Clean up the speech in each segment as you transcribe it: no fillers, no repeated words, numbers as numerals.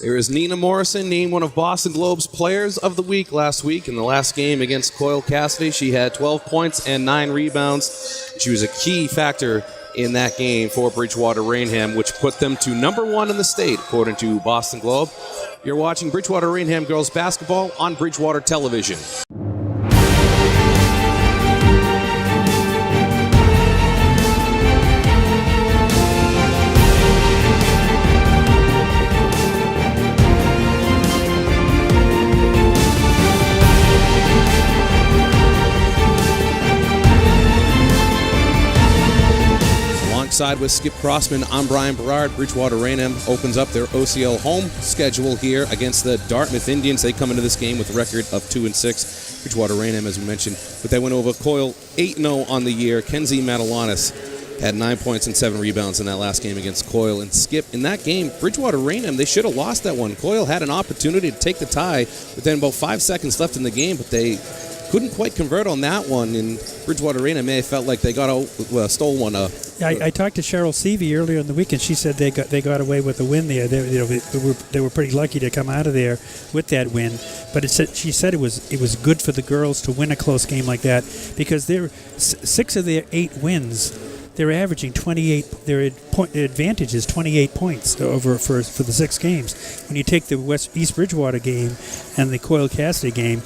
There is Nina Morrison, named one of Boston Globe's Players of the Week last week. In the last game against Coyle Cassidy, she had 12 points and 9 rebounds. She was a key factor in that game for Bridgewater-Raynham, which put them to number 1 in the state, according to Boston Globe. You're watching Bridgewater-Raynham girls basketball on Bridgewater Television. Alongside with Skip Crossman, I'm Brian Berard. Bridgewater-Raynham opens up their OCL home schedule here against the Dartmouth Indians. They come into this game with a record of 2-6. Bridgewater-Raynham, as we mentioned, but they went over Coyle 8-0 on the year. Kenzie Matalanis had 9 points and 7 rebounds in that last game against Coyle. And Skip, in that game, Bridgewater-Raynham, they should have lost that one. Coyle had an opportunity to take the tie within about 5 seconds left in the game, but they couldn't quite convert on that one, and Bridgewater-Raynham may have felt like they stole one. I talked to Cheryl Seavey earlier in the week, and she said they got away with a win there. They were pretty lucky to come out of there with that win. But she said it was good for the girls to win a close game like that, because they're 6 of their 8 wins. They're averaging 28. Their advantage is 28 points over for the 6 games. When you take the East Bridgewater game and the Coyle Cassidy game,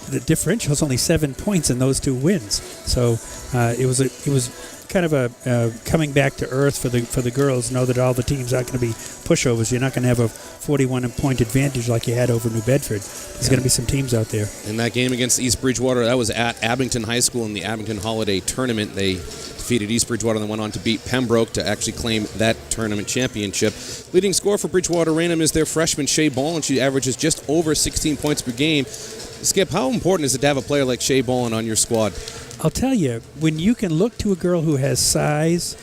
the differential is only 7 points in those 2 wins. So it was kind of a coming back to earth for the girls. Know that all the teams aren't going to be pushovers. You're not going to have a 41-point advantage like you had over New Bedford. There's going to be some teams out there. In that game against East Bridgewater, that was at Abington High School in the Abington Holiday Tournament. They defeated East Bridgewater and then went on to beat Pembroke to actually claim that tournament championship. Leading scorer for Bridgewater-Raynham is their freshman Shea Boland. She averages just over 16 points per game. Skip, how important is it to have a player like Shea Boland on your squad? I'll tell you, when you can look to a girl who has size,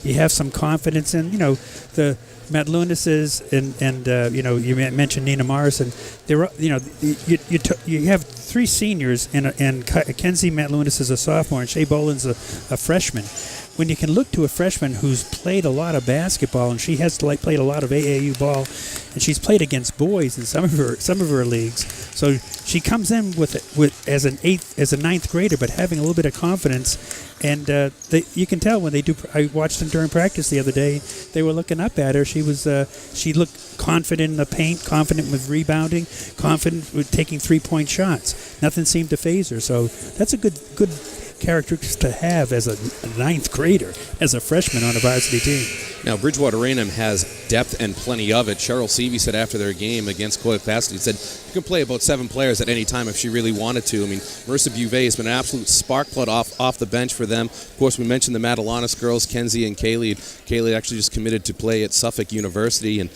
you have some confidence in, the Matt Lunases and you mentioned Nina Morrison. You have 3 seniors and Kenzie Matt Lunas is a sophomore and Shea Boland's a freshman. When you can look to a freshman who's played a lot of basketball, and she has played a lot of AAU ball, and she's played against boys in some of her leagues. So she comes in with as a 9th grader, but having a little bit of confidence. And you can tell when they do. I watched them during practice the other day. They were looking up at her. She looked confident in the paint, confident with rebounding, confident with taking 3-point shots. Nothing seemed to faze her. So that's a good characteristics to have as a 9th grader, as a freshman on a varsity team. Now, Bridgewater-Raynham has depth and plenty of it. Cheryl Seavey said after their game against Coyle Cassidy, said you can play about 7 players at any time if she really wanted to. I mean, Marissa Bouvet has been an absolute spark plug off the bench for them. Of course, we mentioned the Matalanis girls, Kenzie and Kaylee. Kaylee actually just committed to play at Suffolk University, and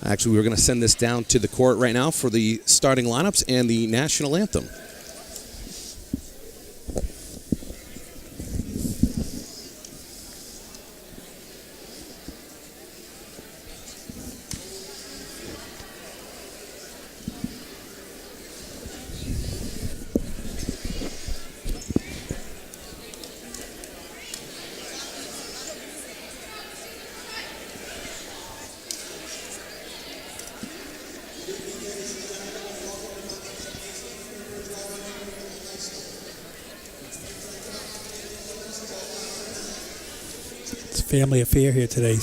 actually we're going to send this down to the court right now for the starting lineups and the national anthem. Family affair here today.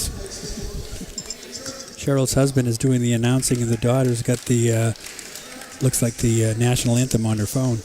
Cheryl's husband is doing the announcing, and the daughter's got the looks like the national anthem on her phone.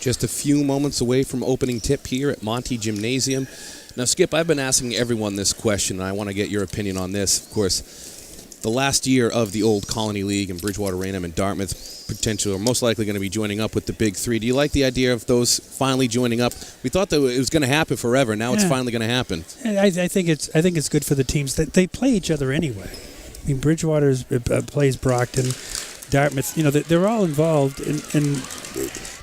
Just a few moments away from opening tip here at Monty Gymnasium. Now, Skip, I've been asking everyone this question, and I want to get your opinion on this. Of course, the last year of the old Colony League and Bridgewater-Raynham and Dartmouth potentially are most likely going to be joining up with the big three. Do you like the idea of those finally joining up? We thought that it was going to happen forever. Now it's finally going to happen. I think it's good for the teams. They play each other anyway. I mean, Bridgewater plays Brockton, Dartmouth. You know, they're all involved in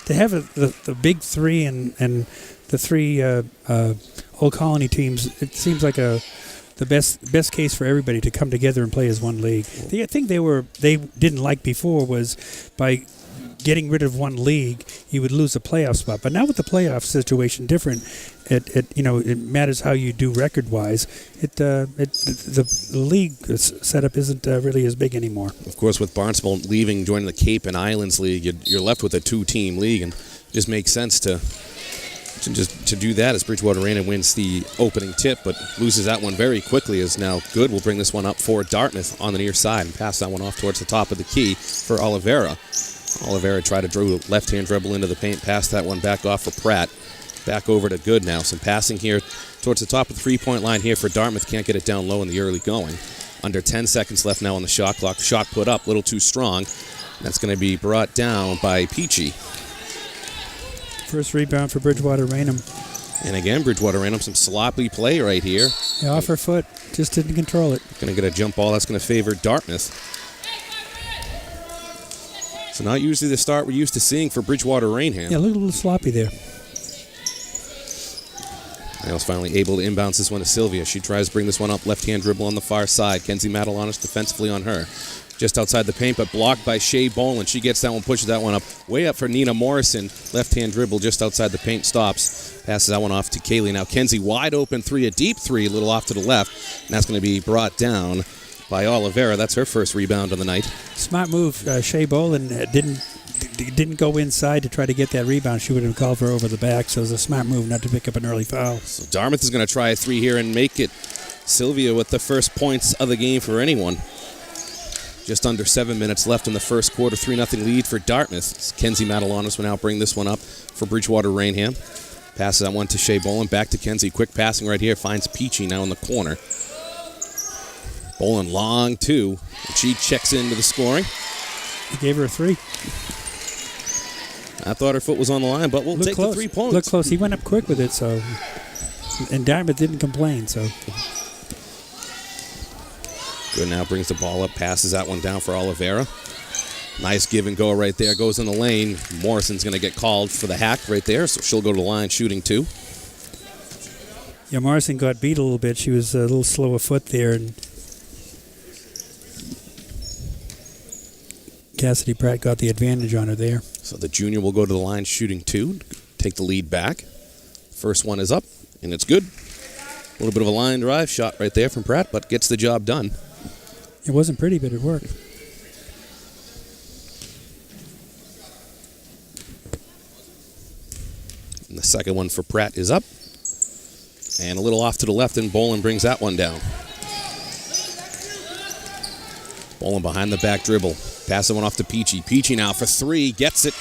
to have the big three and the three Old Colony teams. It seems like the best case for everybody to come together and play as one league. The thing they didn't like before was by getting rid of one league, you would lose a playoff spot. But now with the playoff situation different, it matters how you do record wise. The league setup isn't really as big anymore. Of course, with Barnstable leaving, joining the Cape and Islands League, you're left with a 2-team league, and it just makes sense to do that as Bridgewater-Raynham wins the opening tip, but loses that one very quickly. Is now Good will bring this one up for Dartmouth on the near side and pass that one off towards the top of the key for Oliveira. Oliveira tried to draw left-hand dribble into the paint, pass that one back off for Pratt. Back over to Good now. Some passing here towards the top of the three-point line here for Dartmouth. Can't get it down low in the early going. Under 10 seconds left now on the shot clock. Shot put up, a little too strong. That's going to be brought down by Peachy. First rebound for Bridgewater-Raynham. And again, Bridgewater-Raynham, some sloppy play right here. Yeah, off her foot. Just didn't control it. Going to get a jump ball. That's going to favor Dartmouth. So not usually the start we're used to seeing for Bridgewater-Raynham. Yeah, a little sloppy there. Niles finally able to inbounce this one to Sylvia. She tries to bring this one up. Left-hand dribble on the far side. Kenzie Madalonis defensively on her. Just outside the paint, but blocked by Shea Boland. She gets that one, pushes that one up. Way up for Nina Morrison. Left-hand dribble just outside the paint, stops. Passes that one off to Kaylee. Now Kenzie wide open three, a deep three, a little off to the left. And that's going to be brought down by Oliveira. That's her first rebound of the night. Smart move. Shea Boland didn't go inside to try to get that rebound. She would have called for over the back, so it was a smart move not to pick up an early foul. So Dartmouth is going to try a three here and make it. Sylvia with the first points of the game for anyone. Just under 7 minutes left in the first quarter. 3-0 lead for Dartmouth. Kenzie Madalonis will now bring this one up for Bridgewater-Raynham. Passes that one to Shea Boland. Back to Kenzie. Quick passing right here. Finds Peachy now in the corner. Boland long two. And she checks into the scoring. He gave her a three. I thought her foot was on the line, but we'll take the 3 points. Look close. He went up quick with it, so. And Dartmouth didn't complain, so. Good now brings the ball up, passes that one down for Oliveira. Nice give and go right there. Goes in the lane. Morrison's going to get called for the hack right there, so she'll go to the line shooting two. Yeah, Morrison got beat a little bit. She was a little slow of foot there, and Cassidy Pratt got the advantage on her there. So the junior will go to the line shooting two, take the lead back. First one is up, and it's good. A little bit of a line drive shot right there from Pratt, but gets the job done. It wasn't pretty, but it worked. And the second one for Pratt is up. And a little off to the left, and Bolin brings that one down. Bolin behind the back dribble. Pass the one off to Peachy. Peachy now for three. Gets it.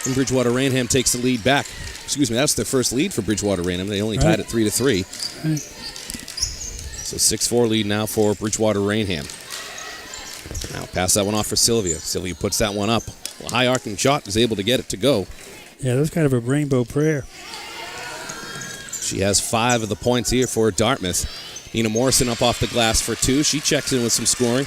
And Bridgewater-Raynham takes the lead back. Excuse me, that's their first lead for Bridgewater-Raynham. They only tied it 3-3. Right. So 6-4 lead now for Bridgewater-Raynham. Now pass that one off for Sylvia. Sylvia puts that one up. Well, high arcing shot, is able to get it to go. Yeah, that was kind of a rainbow prayer. She has 5 of the points here for Dartmouth. Nina Morrison up off the glass for 2. She checks in with some scoring.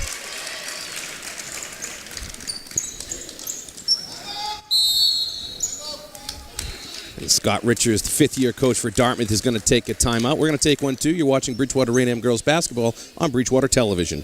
And Scott Richards, the 5th-year coach for Dartmouth, is going to take a timeout. We're going to take one, too. You're watching Bridgewater-Raynham girls basketball on Bridgewater Television.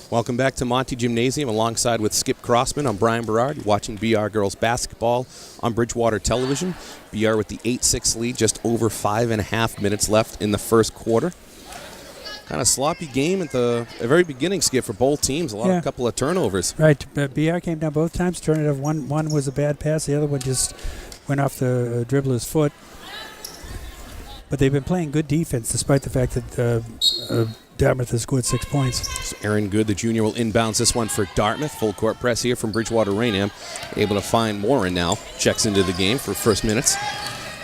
Welcome back to Monty Gymnasium alongside with Skip Crossman. I'm Brian Berard. You're watching BR Girls Basketball on Bridgewater Television. BR with the 8-6 lead, just over 5.5 minutes left in the first quarter. Kind of sloppy game at the very beginning, Skip, for both teams. A couple of turnovers. Right. BR came down both times, turned it up. One was a bad pass. The other one just went off the dribbler's foot. But they've been playing good defense despite the fact that Dartmouth has scored 6 points. So Aaron Good, the junior, will inbounds this one for Dartmouth. Full court press here from Bridgewater-Raynham. Able to find Morin now. Checks into the game for first minutes.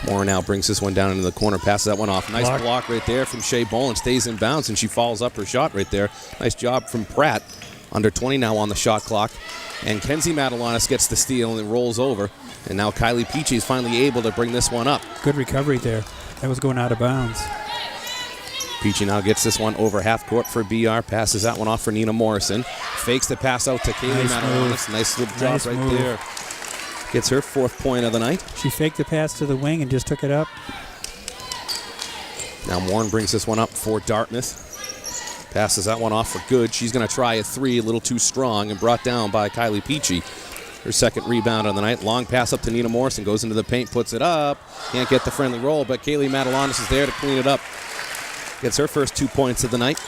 Morin now brings this one down into the corner. Passes that one off. Nice block right there from Shea Bolin. Stays in bounds, and she follows up her shot right there. Nice job from Pratt. Under 20 now on the shot clock. And Kenzie Madalonis gets the steal and rolls over. And now Kylie Peachy is finally able to bring this one up. Good recovery there. That was going out of bounds. Peachy now gets this one over half court for BR. Passes that one off for Nina Morrison. Fakes the pass out to Kaylee Madalonis. Nice little drop there. Gets her 4th point of the night. She faked the pass to the wing and just took it up. Now Morin brings this one up for Dartmouth. Passes that one off for Good. She's going to try a 3, a little too strong, and brought down by Kylie Peachy. Her 2nd rebound of the night. Long pass up to Nina Morrison. Goes into the paint, puts it up. Can't get the friendly roll, but Kaylee Madalonis is there to clean it up. Gets her first 2 points of the night.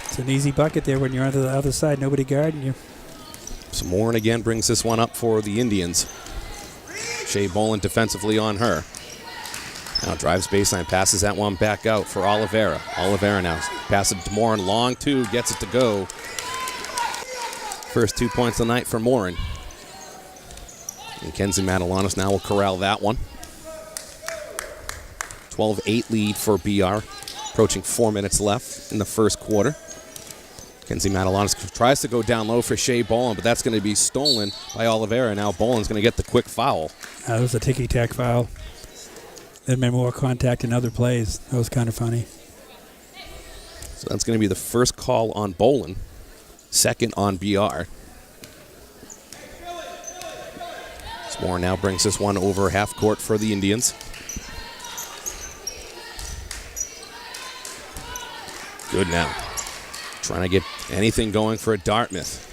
It's an easy bucket there when you're on the other side. Nobody guarding you. So Morin again brings this one up for the Indians. Shea Bolin defensively on her. Now drives baseline, passes that one back out for Oliveira. Oliveira now passes it to Morin. Long 2, gets it to go. First 2 points of the night for Morin. And Kenzie Madalonis now will corral that one. 12-8 lead for BR. Approaching 4 minutes left in the first quarter. Kenzie Madalonis tries to go down low for Shea Bolin, but that's going to be stolen by Oliveira. Now Bolin's going to get the quick foul. That was a ticky-tack foul. There'd been more contact in other plays. That was kind of funny. So that's going to be the first call on Bolin. 2nd on BR. Moore now brings this one over half court for the Indians. Good now. Trying to get anything going for Dartmouth.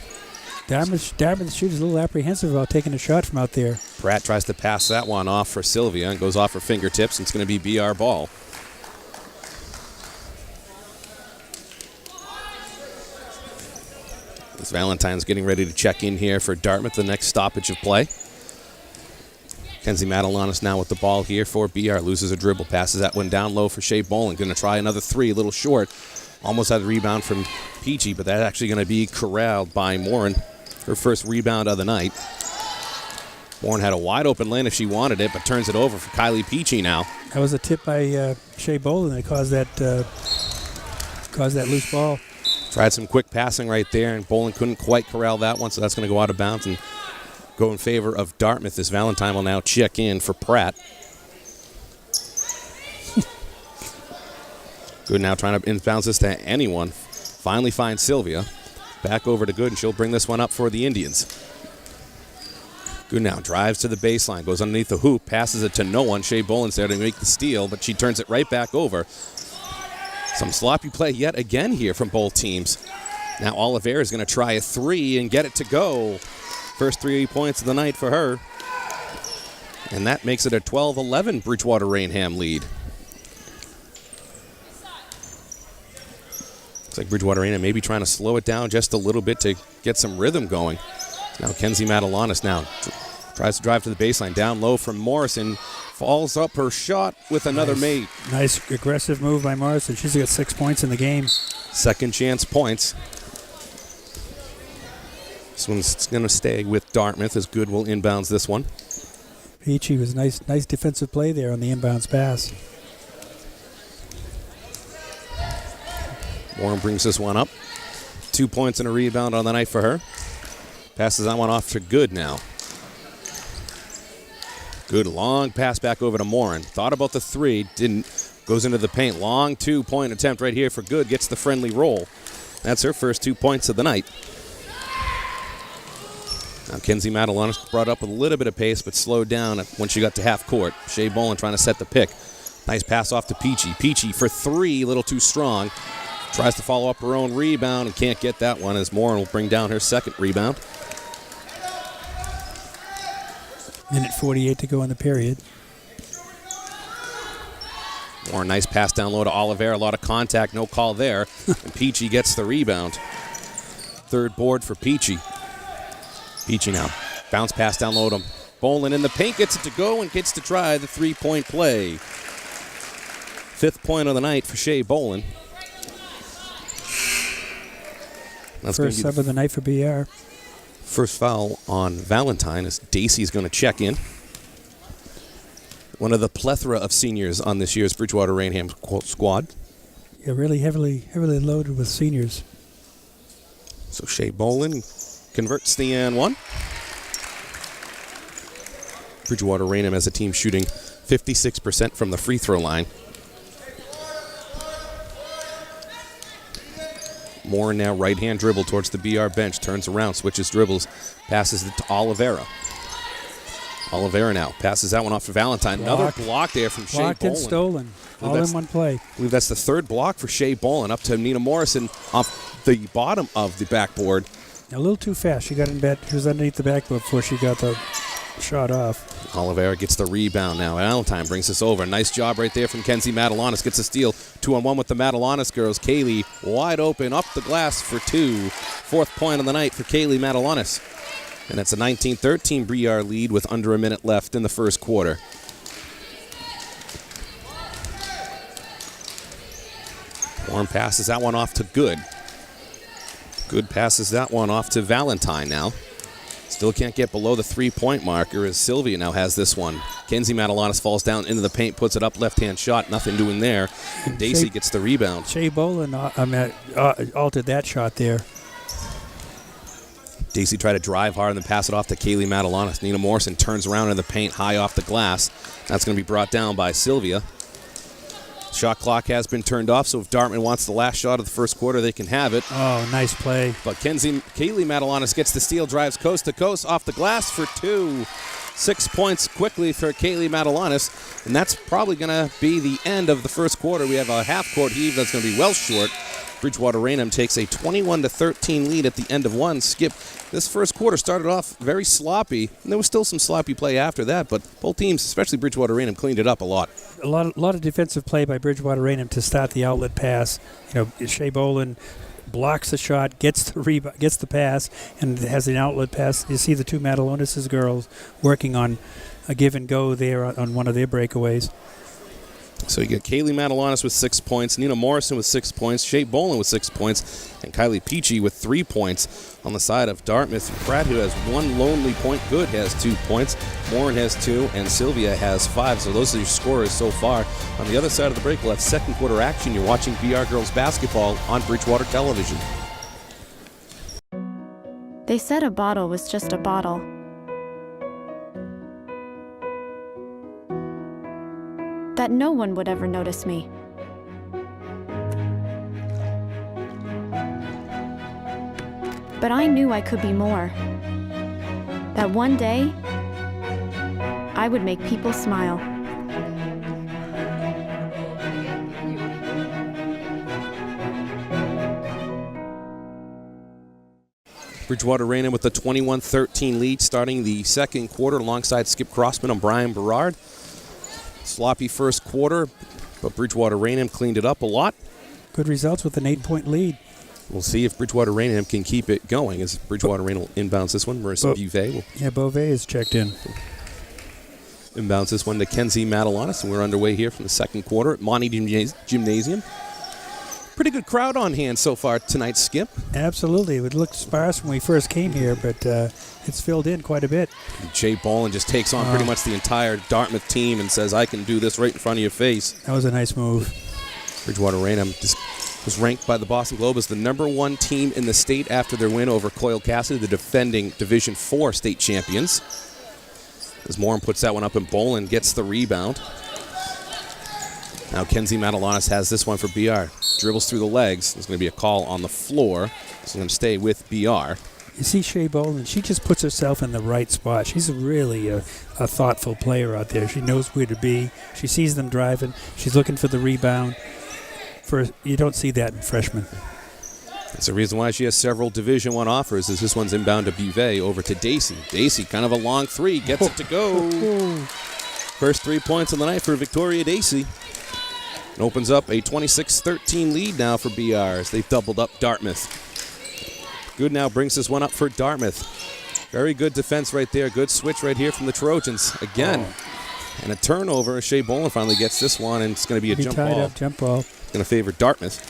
Dartmouth shooter's a little apprehensive about taking a shot from out there. Pratt tries to pass that one off for Sylvia and goes off her fingertips. It's going to be BR ball. As Valentine's getting ready to check in here for Dartmouth, the next stoppage of play. Kenzie Madalonis now with the ball here for BR. Loses a dribble, passes that one down low for Shea Bolin. Going to try another 3, a little short. Almost had a rebound from Peachy, but that's actually going to be corralled by Morin. Her first rebound of the night. Morin had a wide open lane if she wanted it, but turns it over for Kylie Peachy now. That was a tip by Shea Bolin that caused that loose ball. Tried some quick passing right there, and Bolin couldn't quite corral that one, so that's going to go out of bounds and go in favor of Dartmouth as Valentine will now check in for Pratt. Good now trying to inbounds this to anyone. Finally finds Sylvia. Back over to Good, and she'll bring this one up for the Indians. Good now drives to the baseline, goes underneath the hoop, passes it to no one. Shea Boland's there to make the steal, but she turns it right back over. Some sloppy play yet again here from both teams. Now Oliveira is going to try a three and get it to go. First 3 points of the night for her. And that makes it a 12-11 Bridgewater-Raynham lead. Looks like Bridgewater-Raynham maybe trying to slow it down just a little bit to get some rhythm going. Now Kenzie Matalanis now tries to drive to the baseline. Down low from Morrison. Falls up her shot with another mate. Nice aggressive move by Morrison. She's got 6 points in the game. Second chance points. This one's going to stay with Dartmouth as Good will inbounds this one. Peachy was nice defensive play there on the inbounds pass. Warren brings this one up. 2 points and a rebound on the night for her. Passes that one off to Good now. Good long pass back over to Morin. Thought about the three, didn't. Goes into the paint. Long 2-point attempt right here for Good. Gets the friendly roll. That's her first 2 points of the night. Now Kenzie Matalanis brought up a little bit of pace, but slowed down when she got to half court. Shea Boland trying to set the pick. Nice pass off to Peachy. Peachy for three, a little too strong. Tries to follow up her own rebound and can't get that one as Morin will bring down her second rebound. Minute 48 to go in the period. Morin, nice pass down low to Oliveira. A lot of contact, no call there. And Peachy gets the rebound. Third board for Peachy. Peachy now. Bounce pass down low to Boland in the paint. Gets it to go and gets to try the 3-point play. Fifth point of the night for Shea Boland. That's first sub of the night for BR. First foul on Valentine as Dacey's going to check in. One of the plethora of seniors on this year's Bridgewater-Raynham squad. Yeah, really heavily loaded with seniors. So Shea Boland converts the and one. Bridgewater-Raynham as a team shooting 56% from the free throw line. Moore now right-hand dribble towards the BR bench. Turns around, switches dribbles, passes it to Oliveira. Oliveira now passes that one off to Valentine. Another block there from Shea Boland. Blocked and stolen. All in one play. I believe that's the third block for Shea Boland. Up to Nina Morrison off the bottom of the backboard. A little too fast. She got in bed. She was underneath the backboard before she got the shot off. Oliveira gets the rebound now. Valentine brings this over. Nice job right there from Kenzie Matalanis. Gets a steal. 2-on-1 with the Matalanis girls. Kaylee wide open up the glass for two. Fourth point of the night for Kaylee Matalanis. And it's a 19-13 BR lead with under a minute left in the first quarter. Warren passes that one off to Good. Good passes that one off to Valentine now. Still can't get below the 3-point marker as Sylvia now has this one. Kenzie Matalanis falls down into the paint, puts it up, left-hand shot, nothing doing there. And Dacey gets the rebound. Shea Boland altered that shot there. Dacey tried to drive hard and then pass it off to Kaylee Matalanis. Nina Morrison turns around in the paint, high off the glass. That's going to be brought down by Sylvia. Shot clock has been turned off, so if Dartmouth wants the last shot of the first quarter, they can have it. Oh, nice play. But Kaylee Matalanis gets the steal, drives coast to coast off the glass for two. 6 points quickly for Kaylee Matalanis, and that's probably going to be the end of the first quarter. We have a half-court heave that's going to be well short. Bridgewater-Raynham takes a 21-13 lead at the end of one. Skip, this first quarter started off very sloppy, and there was still some sloppy play after that, but both teams, especially Bridgewater-Raynham, cleaned it up a lot. A lot of defensive play by Bridgewater-Raynham to start the outlet pass. You know, Shea Boland blocks the shot, gets the pass, and has an outlet pass. You see the two Matalonis girls working on a give and go there on one of their breakaways. So you get Kaylee Matalanis with 6 points, Nina Morrison with 6 points, Shea Boland with 6 points, and Kylie Peachy with 3 points. On the side of Dartmouth, Pratt, who has one lonely point, Good has 2 points, Morin has 2, and Sylvia has 5. So those are your scorers so far. On the other side of the break, we'll have second quarter action. You're watching BR Girls Basketball on Bridgewater Television. They said a bottle was just a bottle. That no one would ever notice me. But I knew I could be more. That one day, I would make people smile. Bridgewater-Raynham with the 21-13 lead starting the second quarter alongside Skip Crossman and Brian Berard. Sloppy first quarter, but Bridgewater-Raynham cleaned it up a lot. Good results with an 8-point lead. We'll see if Bridgewater-Raynham can keep it going as Bridgewater-Raynham inbounds this one. Marissa Beauvais will Beauvais is checked in. inbounds this one to Kenzie Matalanis, and we're underway here from the second quarter at Monty Gymnasium. Pretty good crowd on hand so far tonight, Skip. Absolutely. It looked sparse when we first came here, but it's filled in quite a bit. Jay Boland just takes on pretty much the entire Dartmouth team and says, I can do this right in front of your face. That was a nice move. Bridgewater-Raynham just was ranked by the Boston Globe as the #1 team in the state after their win over Coyle Cassidy, the defending Division IV state champions. As Morin puts that one up and Boland gets the rebound. Now Kenzie Matalanis has this one for BR. Dribbles through the legs. There's going to be a call on the floor. So going to stay with BR. You see Shea Boland, she just puts herself in the right spot. She's really a thoughtful player out there. She knows where to be. She sees them driving. She's looking for the rebound. You don't see that in freshmen. That's the reason why she has several Division I offers, as this one's inbound to Beauvais over to Dacey. Dacey, kind of a long three, gets it to go. First 3 points of the night for Victoria Dacey. It opens up a 26-13 lead now for BR as they've doubled up Dartmouth. Good now brings this one up for Dartmouth. Very good defense right there. Good switch right here from the Trojans. Again, and a turnover. Shea Boland finally gets this one, and it's going to be a jump ball. Up, jump ball. Going to favor Dartmouth.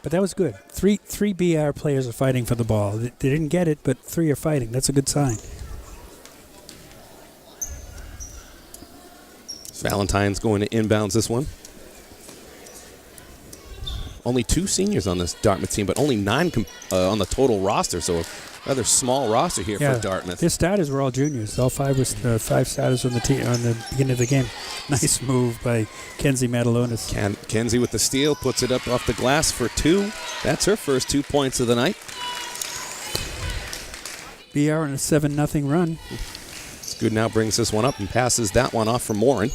But that was good. Three BR players are fighting for the ball. They didn't get it, but 3 are fighting. That's a good sign. Valentine's going to inbounds this one. Only 2 seniors on this Dartmouth team, but only 9 on the total roster, so a rather small roster here for Dartmouth. Their starters were all juniors. All 5 starters on the team on the beginning of the game. Nice move by Kenzie Matalonis. Kenzie with the steal, puts it up off the glass for 2. That's her first 2 points of the night. BR on a 7-0 run. It's good now, brings this one up and passes that one off for Morin.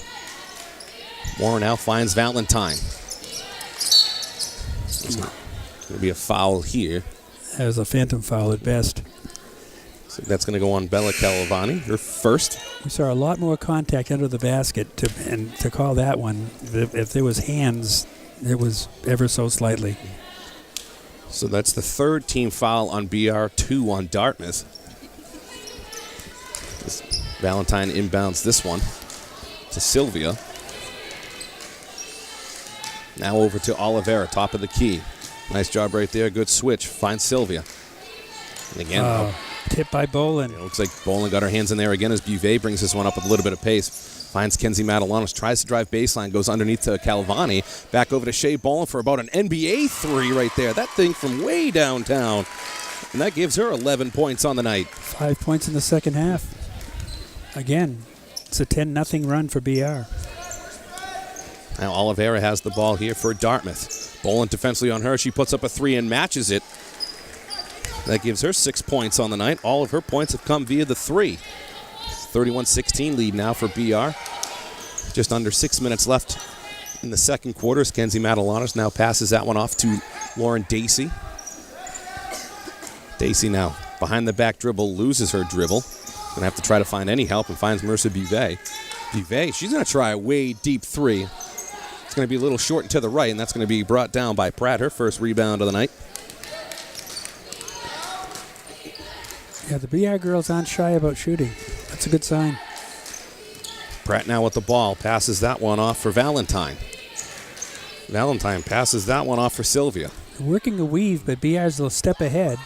Morin now finds Valentine. There's going to be a foul here. That was a phantom foul at best. So that's going to go on Bella Calavani, her first. We saw a lot more contact under the basket, to call that one. If there was hands, it was ever so slightly. So that's the 3rd team foul on BR, 2 on Dartmouth. Valentine inbounds this one to Sylvia. Now over to Oliveira, top of the key. Nice job right there. Good switch. Finds Sylvia. And again, tip by Boland. It looks like Boland got her hands in there again as Beauvais brings this one up with a little bit of pace. Finds Kenzie Matalanis, tries to drive baseline, goes underneath to Calavani. Back over to Shea Boland for about an NBA 3 right there. That thing from way downtown. And that gives her 11 points on the night. 5 points in the second half. Again, it's a 10-0 run for BR. Now Oliveira has the ball here for Dartmouth. Boland defensively on her. She puts up a 3 and matches it. That gives her 6 points on the night. All of her points have come via the 3. 31-16 lead now for BR. Just under 6 minutes left in the second quarter. Kenzie Matalanis now passes that one off to Lauren Dacey. Dacey now behind the back dribble, loses her dribble. Going to have to try to find any help and finds Marissa Beauvais. Beauvais, she's going to try a way deep 3. It's going to be a little short and to the right, and that's going to be brought down by Pratt, her first rebound of the night. Yeah, the BR girls aren't shy about shooting. That's a good sign. Pratt now with the ball, passes that one off for Valentine. Valentine passes that one off for Sylvia. They're working a weave, but BR's a little step ahead.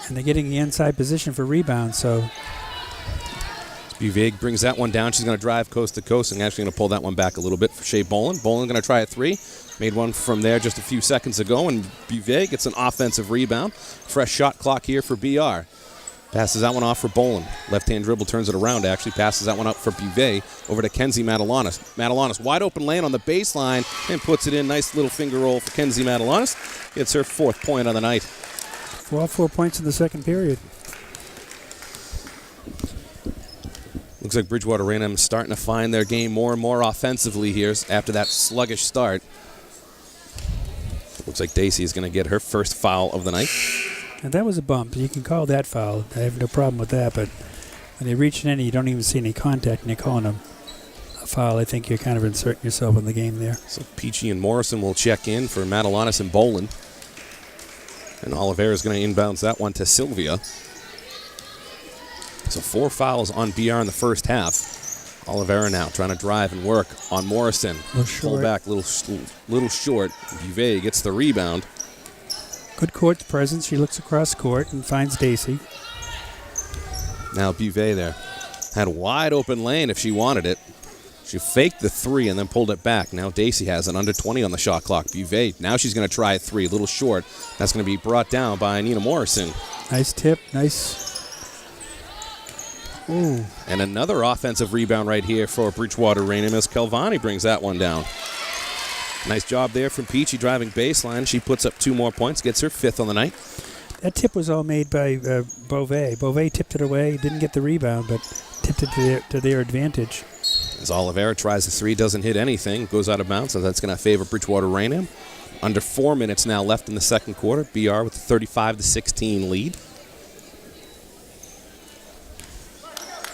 And they're getting the inside position for rebound, so. Beauvais brings that one down. She's going to drive coast to coast and actually going to pull that one back a little bit for Shea Boland. Boland going to try a 3. Made one from there just a few seconds ago, and Beauvais gets an offensive rebound. Fresh shot clock here for BR. Passes that one off for Boland. Left-hand dribble turns it around, actually. Passes that one up for Beauvais over to Kenzie Matalanis. Matalanis wide open lane on the baseline and puts it in. Nice little finger roll for Kenzie Matalanis. Gets her 4th point on the night. All 4 points in the second period. Looks like Bridgewater-Raynham starting to find their game more and more offensively here after that sluggish start. Looks like Dacey is going to get her first foul of the night. And that was a bump. You can call that foul. I have no problem with that, but when they reach an end, you don't even see any contact, and you're calling them a foul. I think you're kind of inserting yourself in the game there. So Peachy and Morrison will check in for Matalanis and Boland. And Oliveira is going to inbounds that one to Sylvia. So 4 fouls on BR in the first half. Oliveira now trying to drive and work on Morrison. Pull back, little short. Bouvet gets the rebound. Good court presence. She looks across court and finds Dacey. Now Bouvet there. Had a wide open lane if she wanted it. She faked the 3 and then pulled it back. Now Dacey has an under 20 on the shot clock. Bouvet, now she's going to try a 3, a little short. That's going to be brought down by Nina Morrison. Nice tip, nice. Ooh. And another offensive rebound right here for Bridgewater-Raynham as Calvani brings that one down. Nice job there from Peachy driving baseline. She puts up 2 more points, gets her 5th on the night. That tip was all made by Beauvais. Beauvais tipped it away, didn't get the rebound, but tipped it to their advantage. As Oliveira tries the 3, doesn't hit anything, goes out of bounds, so that's going to favor Bridgewater-Raynham. Under 4 minutes now left in the second quarter. BR with a 35-16 lead.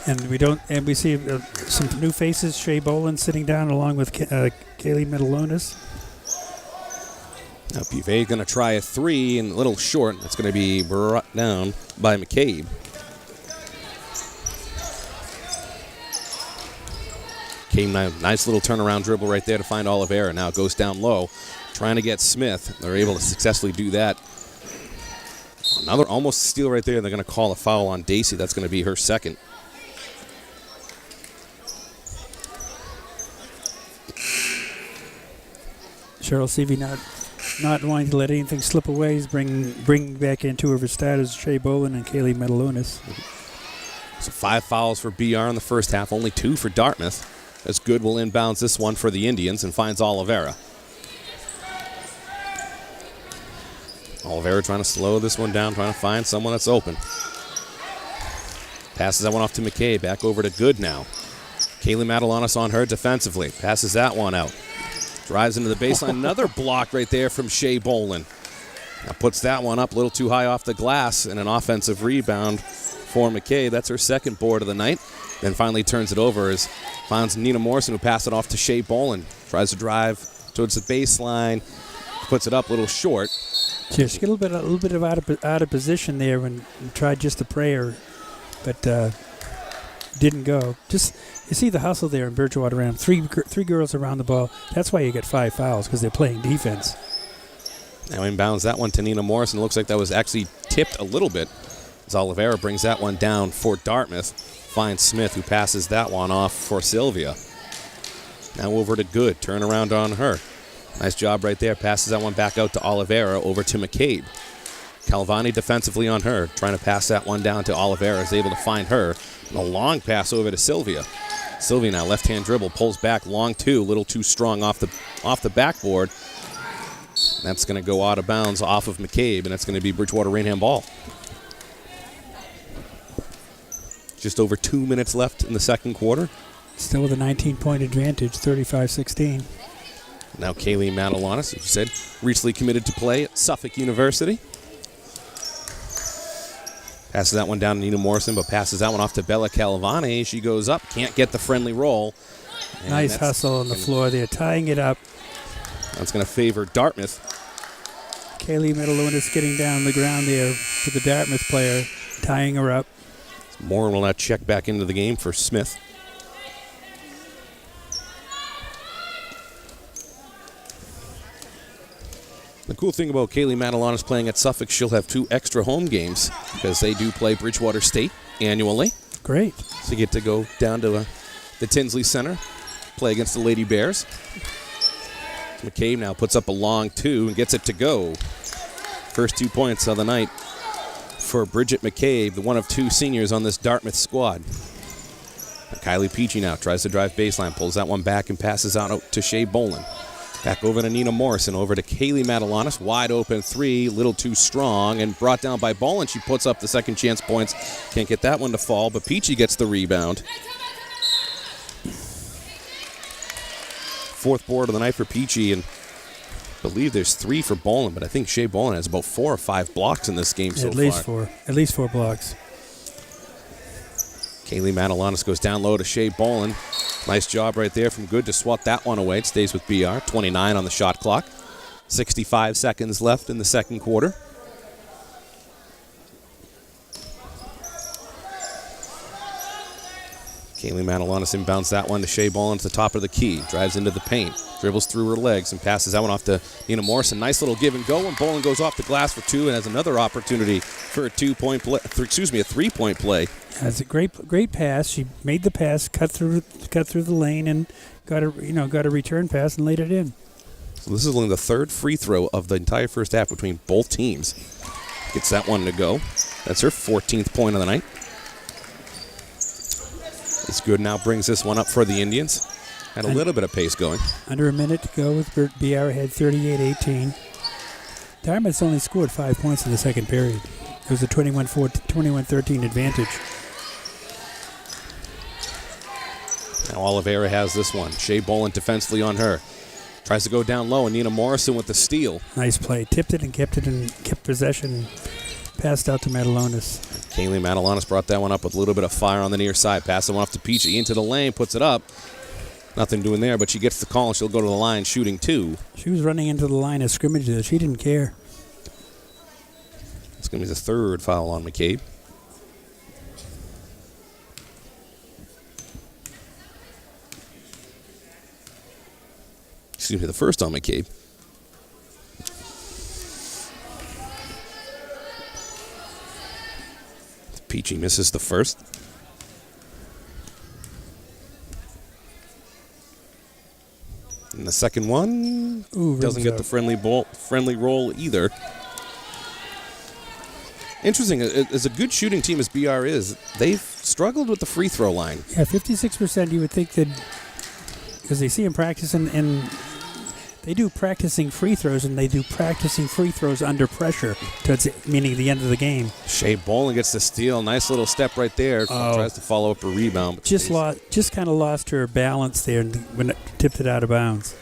And we see some new faces. Shea Boland sitting down along with Kaylee Medalonis. Now Bouvet going to try a 3 and a little short. That's going to be brought down by McCabe. Came nice little turnaround dribble right there to find Oliveira. Now it goes down low, trying to get Smith. They're able to successfully do that. Another almost steal right there. They're going to call a foul on Dacey. That's going to be her second. Cheryl Seavey not wanting to let anything slip away is bring back in 2 of her starters, Shea Boland and Kaylee Medalonis. So 5 fouls for BR in the first half, only 2 for Dartmouth. As Good will inbounds this one for the Indians and finds Oliveira. Oliveira trying to slow this one down, trying to find someone that's open. Passes that one off to McKay, back over to Good now. Kaylee Matalanis on her defensively, passes that one out. Drives into the baseline. Another block right there from Shea Boland. Now puts that one up a little too high off the glass and an offensive rebound for McKay. That's her second board of the night. Then finally turns it over as finds Nina Morrison, who passed it off to Shea Boland. Tries to drive towards the baseline. Puts it up a little short. She got a little bit of out of position there when tried just to pray her, but didn't go. Just you see the hustle there in Bridgewater-Raynham. Three girls around the ball. That's why you get 5 fouls, because they're playing defense. Now inbounds that one to Nina Morrison. Looks like that was actually tipped a little bit as Oliveira brings that one down for Dartmouth. Finds Smith, who passes that one off for Sylvia. Now over to Good. Turn around on her. Nice job right there. Passes that one back out to Oliveira over to McCabe. Calvani defensively on her. Trying to pass that one down to Oliveira. Is able to find her. And a long pass over to Sylvia. Sylvia now left-hand dribble. Pulls back long 2. A little too strong off the backboard. That's going to go out of bounds off of McCabe. And that's going to be Bridgewater-Raynham ball. Just over 2 minutes left in the second quarter. Still with a 19-point advantage, 35-16. Now Kaylee Matalanis, as you said, recently committed to play at Suffolk University. Passes that one down to Nina Morrison, but passes that one off to Bella Calvani. She goes up, can't get the friendly roll. And nice hustle on the floor there, tying it up. That's going to favor Dartmouth. Kaylee Medalonis getting down the ground there for the Dartmouth player, tying her up. Moore will now check back into the game for Smith. The cool thing about Kaylee Matalanis playing at Suffolk, she'll have 2 extra home games because they do play Bridgewater State annually. Great. So you get to go down to the Tinsley Center, play against the Lady Bears. McCabe now puts up a long 2 and gets it to go. First 2 points of the night for Bridget McCabe, the one of 2 seniors on this Dartmouth squad. Kylie Peachy now tries to drive baseline, pulls that one back and passes out to Shea Boland. Back over to Nina Morrison, over to Kaylee Matalanis. Wide open three, little too strong, and brought down by Ball, and she puts up the second chance points. Can't get that one to fall, but Peachy gets the rebound. Fourth board of the night for Peachy, and I believe there's 3 for Bolin, but I think Shea Bolin has about 4 or 5 blocks in this game so far. At least four blocks. Kaylee Matalanis goes down low to Shea Bolin. Nice job right there from Good to swat that one away. It stays with BR. 29 on the shot clock. 65 seconds left in the second quarter. Kaylee Matalanis inbounds that one to Shea Bolin at the top of the key. Drives into the paint. Dribbles through her legs and passes that one off to Nina Morrison. Nice little give and go, and Bolin goes off the glass for 2 and has another opportunity for a 3-point play. That's a great pass. She made the pass, cut through the lane, and got a return pass and laid it in. So this is only the third free throw of the entire first half between both teams. Gets that one to go. That's her 14th point of the night. It's Good now brings this one up for the Indians. Had a little bit of pace going. Under a minute to go with BR ahead 38-18. Dartmouth's only scored 5 points in the second period. It was a 21-13 advantage. Now Oliveira has this one. Shea Bolin defensively on her. Tries to go down low, and Nina Morrison with the steal. Nice play. Tipped it and kept possession. Passed out to Matalonis. Kaylee Matalanis brought that one up with a little bit of fire on the near side. Passing one off to Peachy into the lane, puts it up. Nothing doing there, but she gets the call, and she'll go to the line shooting 2. She was running into the line of scrimmage there. She didn't care. It's going to be the third foul on McCabe. Excuse me, the first on McCabe. Peachy misses the first. And the second one doesn't get the friendly roll either. Interesting, as a good shooting team as BR is, they've struggled with the free throw line. Yeah, 56%. You would think that because they see him practice and they do practicing free throws, and they do practicing free throws under pressure, meaning the end of the game. Shea Bolin gets the steal. Nice little step right there. Tries to follow up a rebound. But just kind of lost her balance there when it tipped it out of bounds.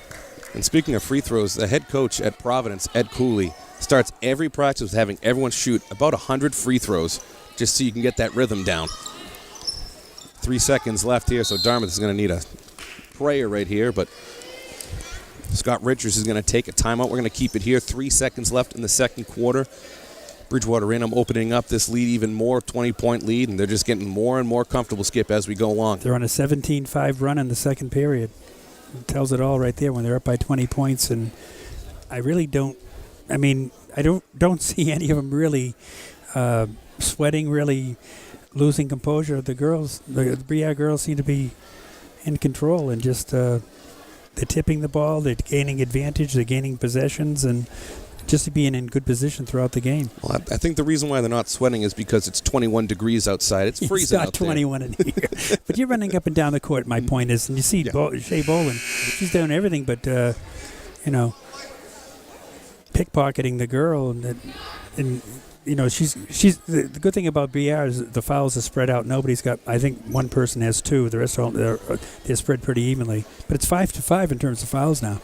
And speaking of free throws, the head coach at Providence, Ed Cooley, starts every practice with having everyone shoot about 100 free throws just so you can get that rhythm down. 3 seconds left here, so Dartmouth is going to need a prayer right here, but Scott Richards is going to take a timeout. We're going to keep it here. 3 seconds left in the second quarter. Bridgewater-Raynham opening up this lead even more, 20-point lead, and they're just getting more and more comfortable, Skip, as we go along. They're on a 17-5 run in the second period. It tells it all right there when they're up by 20 points, and I don't see any of them really sweating, really losing composure. The BR girls seem to be in control and just they're tipping the ball, they're gaining advantage, they're gaining possessions, and just being in good position throughout the game. Well, I think the reason why they're not sweating is because it's 21 degrees outside. It's freezing out there. It's not 21 in here. But you're running up and down the court, my point is, and you see Shea Bolin, she's doing everything but, pickpocketing the girl, and she's the good thing about BR is the fouls are spread out. Nobody's got. I think one person has 2. The rest they're spread pretty evenly. But it's 5-5 in terms of fouls now.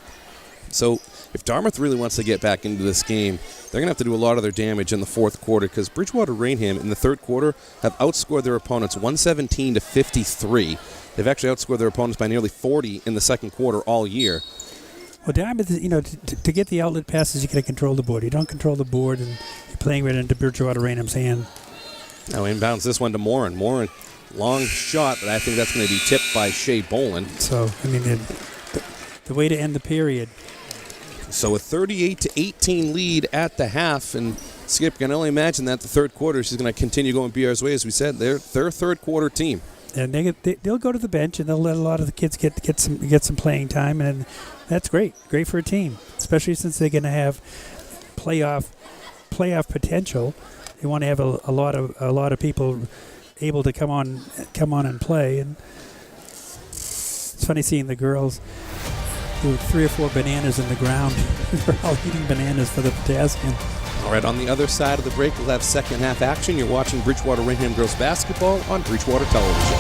So if Dartmouth really wants to get back into this game, they're going to have to do a lot of their damage in the fourth quarter, because Bridgewater-Raynham in the third quarter have outscored their opponents 117-53. They've actually outscored their opponents by nearly 40 in the second quarter all year. Well, Dartmouth, to get the outlet passes, you got to control the board. You don't control the board, and you're playing right into Bridgewater-Raynham's hand. Now inbounds this one to Morin. Morin, long shot, but I think that's going to be tipped by Shea Bolin. So, the way to end the period. So a 38-18 lead at the half, and Skip can only imagine that the third quarter she's going to continue going BR's way. As we said, they're their third quarter team. And they'll go to the bench, and they'll let a lot of the kids get some playing time, and that's great for a team, especially since they're going to have playoff potential. They want to have a lot of people able to come on and play. And it's funny seeing the girls There were 3 or 4 bananas in the ground. They're all eating bananas for the potassium. All right, on the other side of the break, we'll have second half action. You're watching Bridgewater-Raynham girls basketball on Bridgewater Television.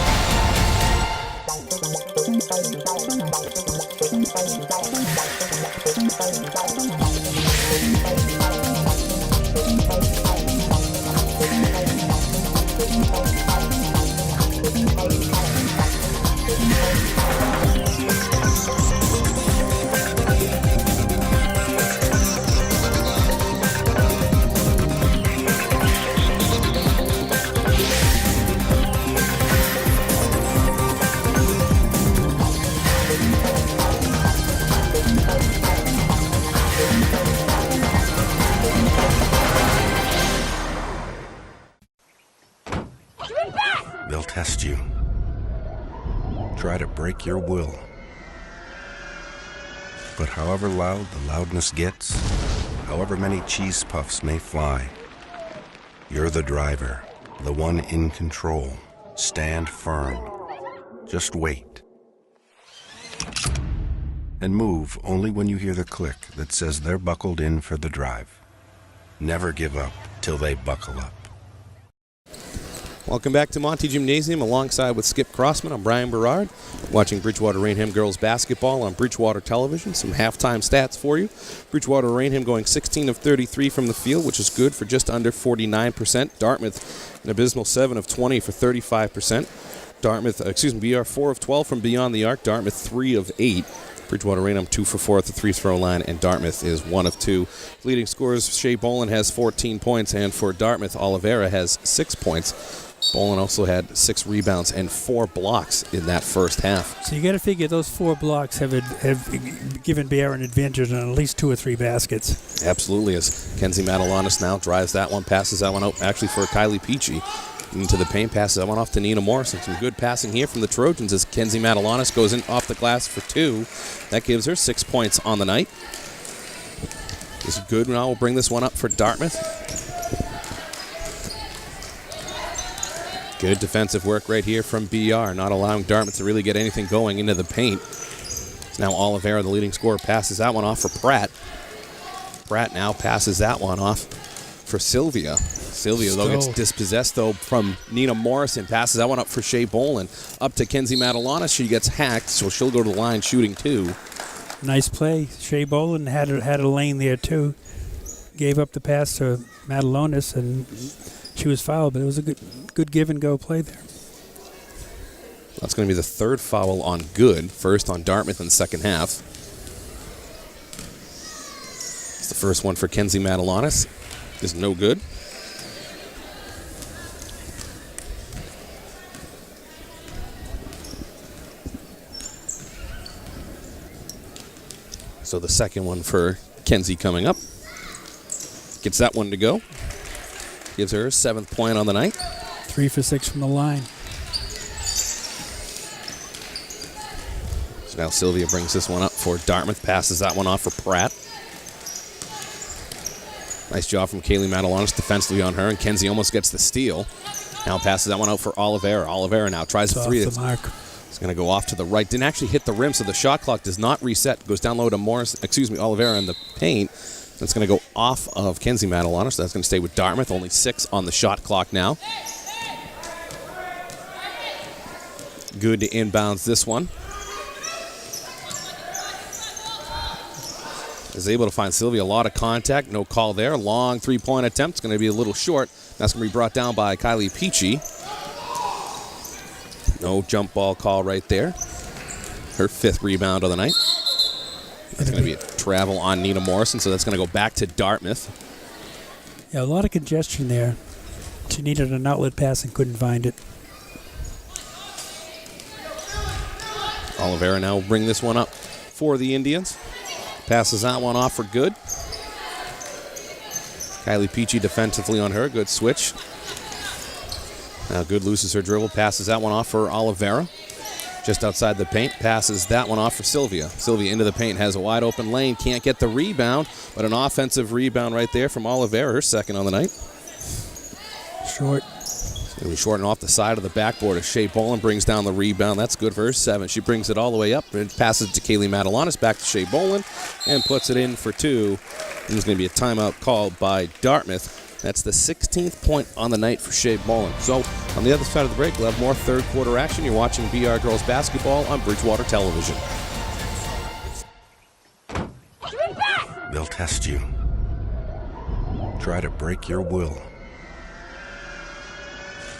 They'll test you. Try to break your will. But however loud the loudness gets, however many cheese puffs may fly, you're the driver, the one in control. Stand firm. Just wait. And move only when you hear the click that says they're buckled in for the drive. Never give up till they buckle up. Welcome back to Monty Gymnasium alongside with Skip Crossman. I'm Brian Berard, watching Bridgewater-Raynham girls basketball on Bridgewater Television. Some halftime stats for you. Bridgewater-Raynham going 16 of 33 from the field, which is good for just under 49%. Dartmouth an abysmal 7 of 20 for 35%. BR 4 of 12 from beyond the arc. Dartmouth 3 of 8. Bridgewater-Raynham 2 for 4 at the free-throw line, and Dartmouth is 1 of 2. Leading scorers, Shea Boland has 14 points, and for Dartmouth, Oliveira has 6 points. Boland also had 6 rebounds and 4 blocks in that first half. So you got to figure those 4 blocks have given Bear an advantage on at least 2 or 3 baskets. Absolutely, as Kenzie Matalanis now drives that one, passes that one out actually for Kylie Peachy. Into the paint, passes that one off to Nina Morrison. Some good passing here from the Trojans as Kenzie Matalanis goes in off the glass for 2. That gives her 6 points on the night. This is good. Now we'll bring this one up for Dartmouth. Good defensive work right here from BR, not allowing Dartmouth to really get anything going into the paint. Now Oliveira, the leading scorer, passes that one off for Pratt. Pratt now passes that one off for Sylvia. Sylvia, though, gets dispossessed, though, from Nina Morrison. Passes that one up for Shea Boland. Up to Kenzie Matalanis. She gets hacked, so she'll go to the line shooting 2. Nice play. Shea Boland had a lane there, too. Gave up the pass to Matalonis, and she was fouled, but it was a good give-and-go play there. That's going to be the 3rd foul on Good. First on Dartmouth in the second half. It's the first one for Kenzie Matalanis. Is no good. So the second one for Kenzie coming up. Gets that one to go. Gives her 7th point on the night. 3 for 6 from the line. So now Sylvia brings this one up for Dartmouth. Passes that one off for Pratt. Nice job from Kaylee Matalanis defensively on her, and Kenzie almost gets the steal. Now passes that one out for Oliveira. Oliveira now tries a 3. Off the mark. It's going to go off to the right. Didn't actually hit the rim, so the shot clock does not reset. Goes down low to Oliveira in the paint. That's going to go off of Kenzie Matalanis. So that's going to stay with Dartmouth. Only 6 on the shot clock now. Good to inbounds this one. Is able to find Sylvia. A lot of contact. No call there. Long 3-point attempt. It's going to be a little short. That's going to be brought down by Kylie Peachy. No jump ball call right there. Her 5th rebound of the night. That's going to be a travel on Nina Morrison, so that's going to go back to Dartmouth. Yeah, a lot of congestion there. She needed an outlet pass and couldn't find it. Oliveira now will bring this one up for the Indians. Passes that one off for Good. Kylie Peachy defensively on her. Good switch. Now Good loses her dribble. Passes that one off for Oliveira. Just outside the paint. Passes that one off for Sylvia. Sylvia into the paint. Has a wide open lane. Can't get the rebound. But an offensive rebound right there from Oliveira. Her 2nd on the night. Short. It was shortened off the side of the backboard as Shea Boland brings down the rebound. That's good for her 7. She brings it all the way up and passes it to Kaylee Matalanis, back to Shea Boland, and puts it in for 2. There's going to be a timeout called by Dartmouth. That's the 16th point on the night for Shea Boland. So on the other side of the break, we'll have more third quarter action. You're watching BR Girls Basketball on Bridgewater Television. They'll test you. Try to break your will.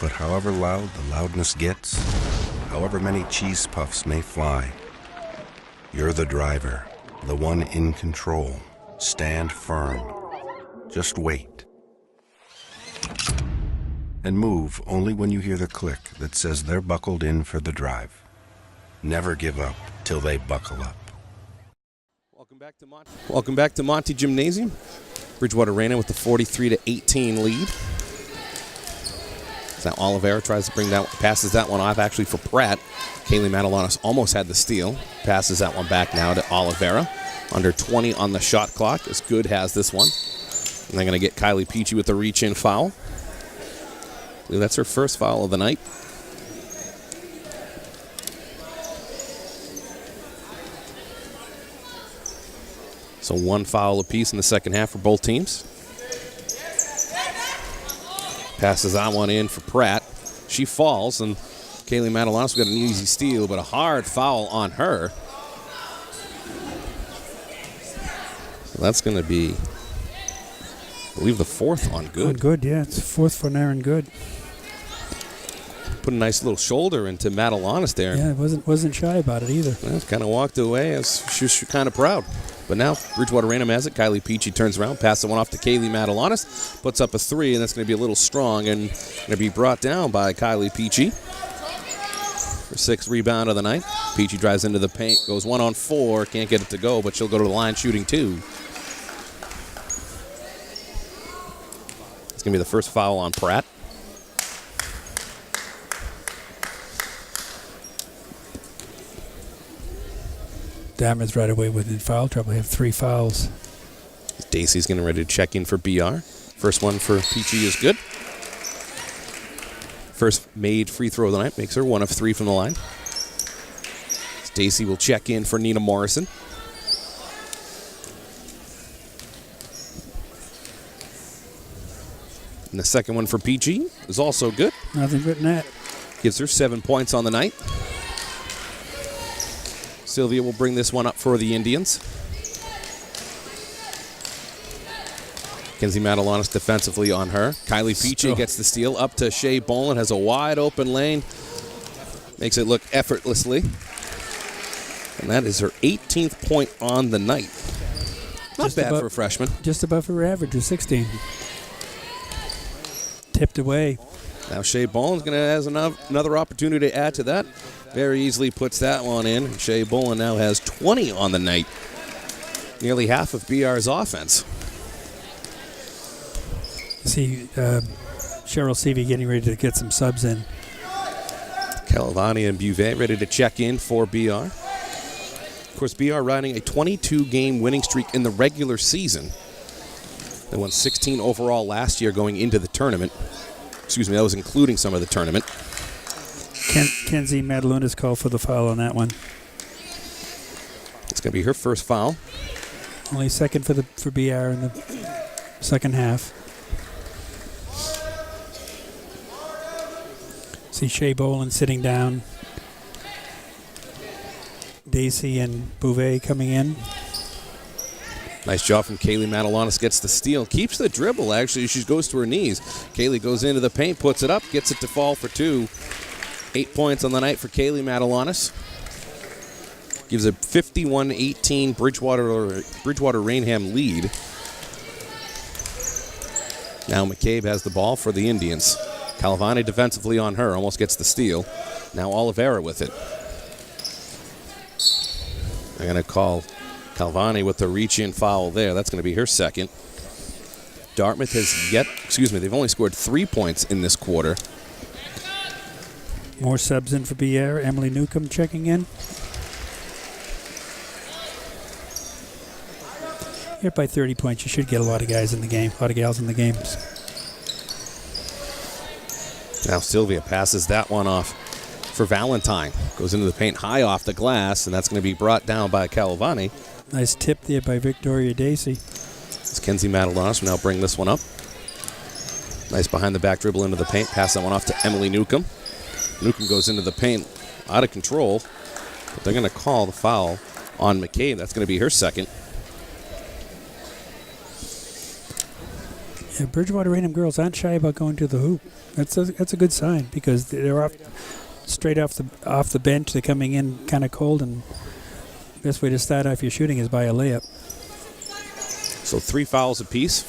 But however loud the loudness gets, however many cheese puffs may fly, you're the driver, the one in control. Stand firm. Just wait. And move only when you hear the click that says they're buckled in for the drive. Never give up till they buckle up. Welcome back to Monty Gymnasium. Bridgewater-Raynham with the 43-18 lead. Now Oliveira tries to bring that, passes that one off actually for Pratt. Kaylee Matalanis almost had the steal. Passes that one back now to Oliveira. Under 20 on the shot clock as Good has this one. And they're going to get Kylie Peachy with the reach-in foul. I believe that's her first foul of the night. So 1 foul apiece in the second half for both teams. Passes that one in for Pratt. She falls, and Kaylee Matalanis got an easy steal, but a hard foul on her. So that's going to be, I believe, the 4th on Good. On Good, yeah. It's 4th for Aaron Good. Put a nice little shoulder into Matalanis there. Yeah, wasn't shy about it either. Well, kind of walked away as she was kind of proud. But now Bridgewater-Raynham has it. Kylie Peachy turns around, passes one off to Kaylee Matalanis, puts up a 3, and that's going to be a little strong and going to be brought down by Kylie Peachy. Her 6th rebound of the night. Peachy drives into the paint, goes 1-on-4, can't get it to go, but she'll go to the line shooting 2. It's going to be the first foul on Pratt. Dartmouth's right away within foul trouble. They have 3 fouls. Dacey's getting ready to check in for BR. First one for Peachy is good. First made free throw of the night. Makes her 1 of 3 from the line. Dacey will check in for Nina Morrison. And the second one for Peachy is also good. Nothing but net. Gives her 7 points on the night. Sylvia will bring this one up for the Indians. Kenzie Matalanis defensively on her. Kylie Peachy gets the steal up to Shea Boland. Has a wide open lane. Makes it look effortlessly. And that is her 18th point on the night. Not Just bad above, for a freshman. Just above her average of 16. Tipped away. Now Shea Boland's going to have another opportunity to add to that. Very easily puts that one in. Shea Boland now has 20 on the night. Nearly half of BR's offense. See Cheryl Seavey getting ready to get some subs in. Calavani and Buvet ready to check in for BR. Of course, BR riding a 22-game winning streak in the regular season. They won 16 overall last year going into the tournament. Excuse me, that was including some of the tournament. Kenzie Matalunas called for the foul on that one. It's going to be her first foul. Only second for BR in the second half. See Shea Boland sitting down. Dacey and Bouvet coming in. Nice job from Kaylee Matalanis. Gets the steal. Keeps the dribble, actually. She goes to her knees. Kaylee goes into the paint, puts it up, gets it to fall for 2. 8 points on the night for Kaylee Matalanis. Gives a 51-18 Bridgewater-Raynham lead. Now McCabe has the ball for the Indians. Calavani defensively on her. Almost gets the steal. Now Oliveira with it. They're going to call Calavani with the reach-in foul there. That's going to be her second. Dartmouth they've only scored 3 points in this quarter. More subs in for BR. Emily Newcomb checking in. Here by 30 points, you should get a lot of guys in the game, a lot of gals in the games. Now Sylvia passes that one off for Valentine. Goes into the paint high off the glass, and that's going to be brought down by Calavani. Nice tip there by Victoria Dacey. As Kenzie Madalonis will now bring this one up. Nice behind the back dribble into the paint. Pass that one off to Emily Newcomb. Newcomb goes into the paint out of control, but they're going to call the foul on McCabe. That's going to be her second. Yeah, Bridgewater-Raynham girls aren't shy about going to the hoop. That's a good sign because they're straight off the bench. They're coming in kind of cold, and the best way to start off your shooting is by a layup. So 3 fouls apiece.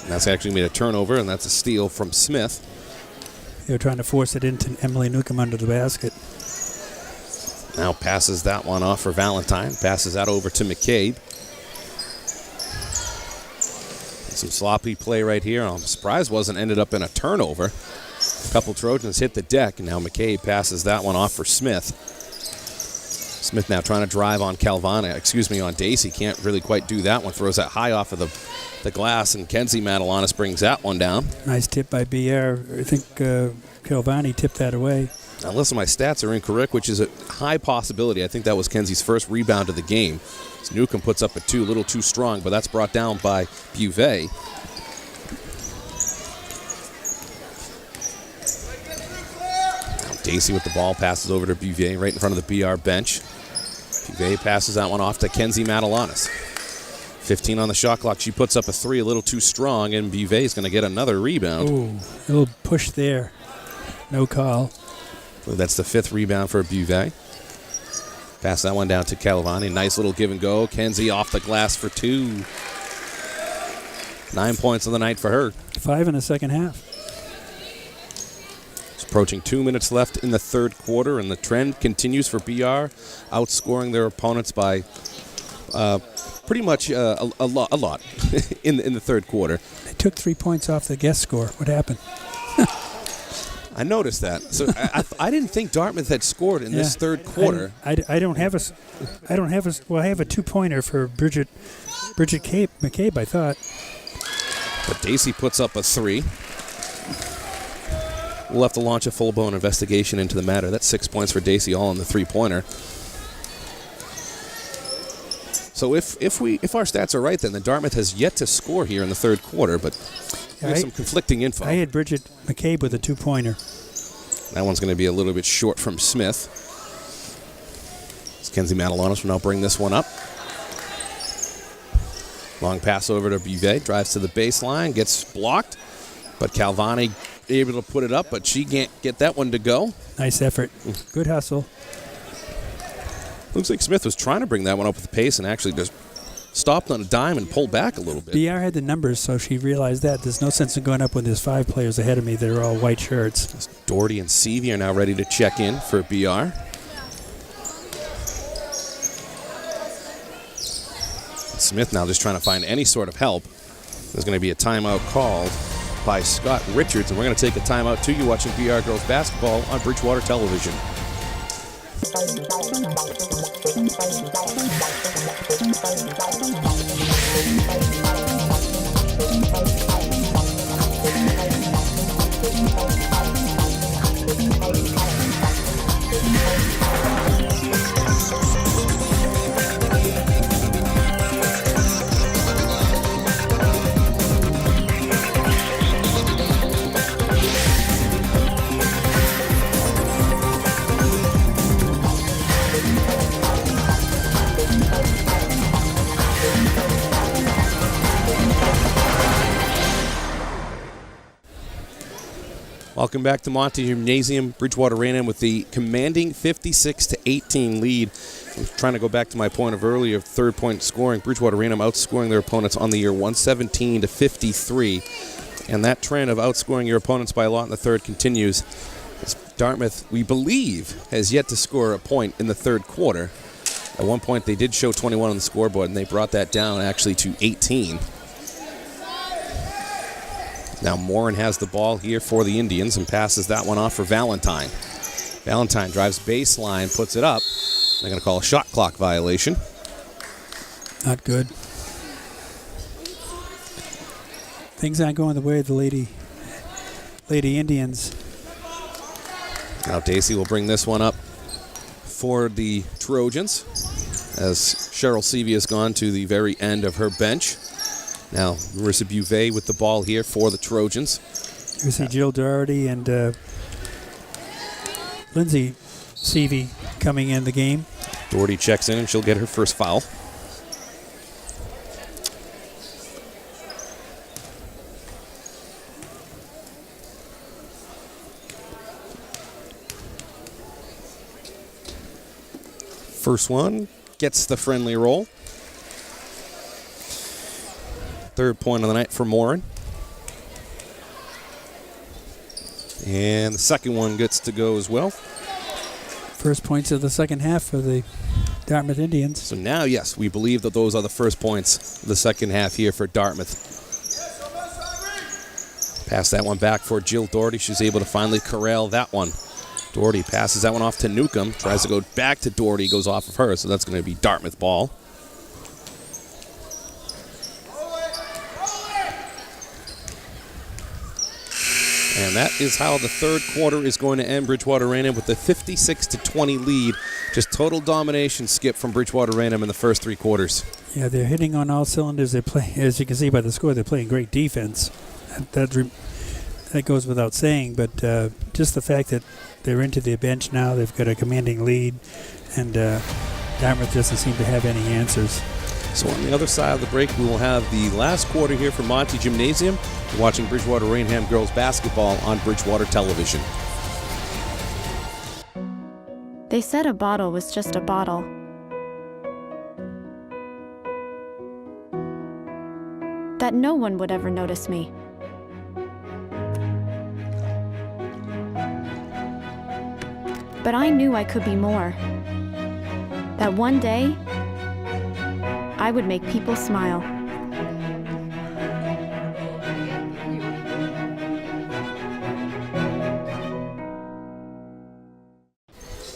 And that's actually made a turnover, and that's a steal from Smith. They were trying to force it into Emily Newcomb under the basket. Now passes that one off for Valentine. Passes that over to McCabe. Some sloppy play right here. I'm surprised wasn't ended up in a turnover. A couple Trojans hit the deck, and now McCabe passes that one off for Smith. Smith now trying to drive on on Dacey. Can't really quite do that one. Throws that high off of the glass, and Kenzie Madalonis brings that one down. Nice tip by BR. I think Calvani tipped that away. Now listen, my stats are incorrect, which is a high possibility. I think that was Kenzie's first rebound of the game. So Newcomb puts up a 2, a little too strong, but that's brought down by Beauvais. Now Dacey with the ball passes over to Beauvais right in front of the BR bench. Beauvais passes that one off to Kenzie Madalonis. 15 on the shot clock. She puts up a 3, a little too strong, and Beauvais is going to get another rebound. Ooh, a little push there. No call. That's the 5th rebound for Beauvais. Pass that one down to Calavani. Nice little give and go. Kenzie off the glass for 2. 9 points of the night for her. 5 in the second half. It's approaching 2 minutes left in the third quarter, and the trend continues for BR, outscoring their opponents by pretty much a lot in the third quarter. They took 3 points off the guest score. What happened? I noticed that. So I didn't think Dartmouth had scored in this third quarter. I don't have a. Well, I have a 2-pointer for Bridget McCabe. I thought. But Dacey puts up a 3. We'll have to launch a full-blown investigation into the matter. That's 6 points for Dacey, all in the 3-pointer. So if our stats are right, then Dartmouth has yet to score here in the third quarter, but we have some conflicting info. I had Bridget McCabe with a 2-pointer. That one's going to be a little bit short from Smith. Kenzie Madalonis will now bring this one up. Long pass over to Beauvais, drives to the baseline, gets blocked, but Calvani able to put it up, but she can't get that one to go. Nice effort. Good hustle. Looks like Smith was trying to bring that one up with the pace and actually just stopped on a dime and pulled back a little bit. BR had the numbers, so she realized that. There's no sense in going up when there's 5 players ahead of me that are all white shirts. Doherty and Seavey are now ready to check in for BR. Smith now just trying to find any sort of help. There's going to be a timeout called by Scott Richards, and we're going to take a timeout too. You're watching BR Girls Basketball on Bridgewater Television. Welcome back to Monte Gymnasium. Bridgewater-Raynham with the commanding 56-18 lead. I'm trying to go back to my point of earlier, third point scoring. Bridgewater-Raynham outscoring their opponents on the year 117-53. And that trend of outscoring your opponents by a lot in the third continues. As Dartmouth, we believe, has yet to score a point in the third quarter. At one point, they did show 21 on the scoreboard, and they brought that down actually to 18. Now Morin has the ball here for the Indians and passes that one off for Valentine. Valentine drives baseline, puts it up. They're going to call a shot clock violation. Not good. Things aren't going the way of the Lady Indians. Now Dacey will bring this one up for the Trojans as Cheryl Seavey has gone to the very end of her bench. Now Marissa Bouvet with the ball here for the Trojans. You see Jill Doherty and Lindsay Seavey coming in the game. Doherty checks in and she'll get her first foul. First one gets the friendly roll. Third point of the night for Morin. And the second one gets to go as well. First points of the second half for the Dartmouth Indians. So now, yes, we believe that those are the first points of the second half here for Dartmouth. Pass that one back for Jill Doherty. She's able to finally corral that one. Doherty passes that one off to Newcomb. Tries to go back to Doherty. Goes off of her, so that's going to be Dartmouth ball. And that is how the third quarter is going to end. Bridgewater-Raynham with the 56-20 lead. Just total domination, Skip, from Bridgewater-Raynham in the first three quarters. Yeah, they're hitting on all cylinders. They play, as you can see by the score, they're playing great defense. That goes without saying, but just the fact that they're into their bench now, they've got a commanding lead, and Dartmouth doesn't seem to have any answers. So on the other side of the break, we will have the last quarter here for Monty Gymnasium. You're watching Bridgewater-Raynham girls basketball on Bridgewater Television. They said a bottle was just a bottle. That no one would ever notice me. But I knew I could be more. That one day, I would make people smile.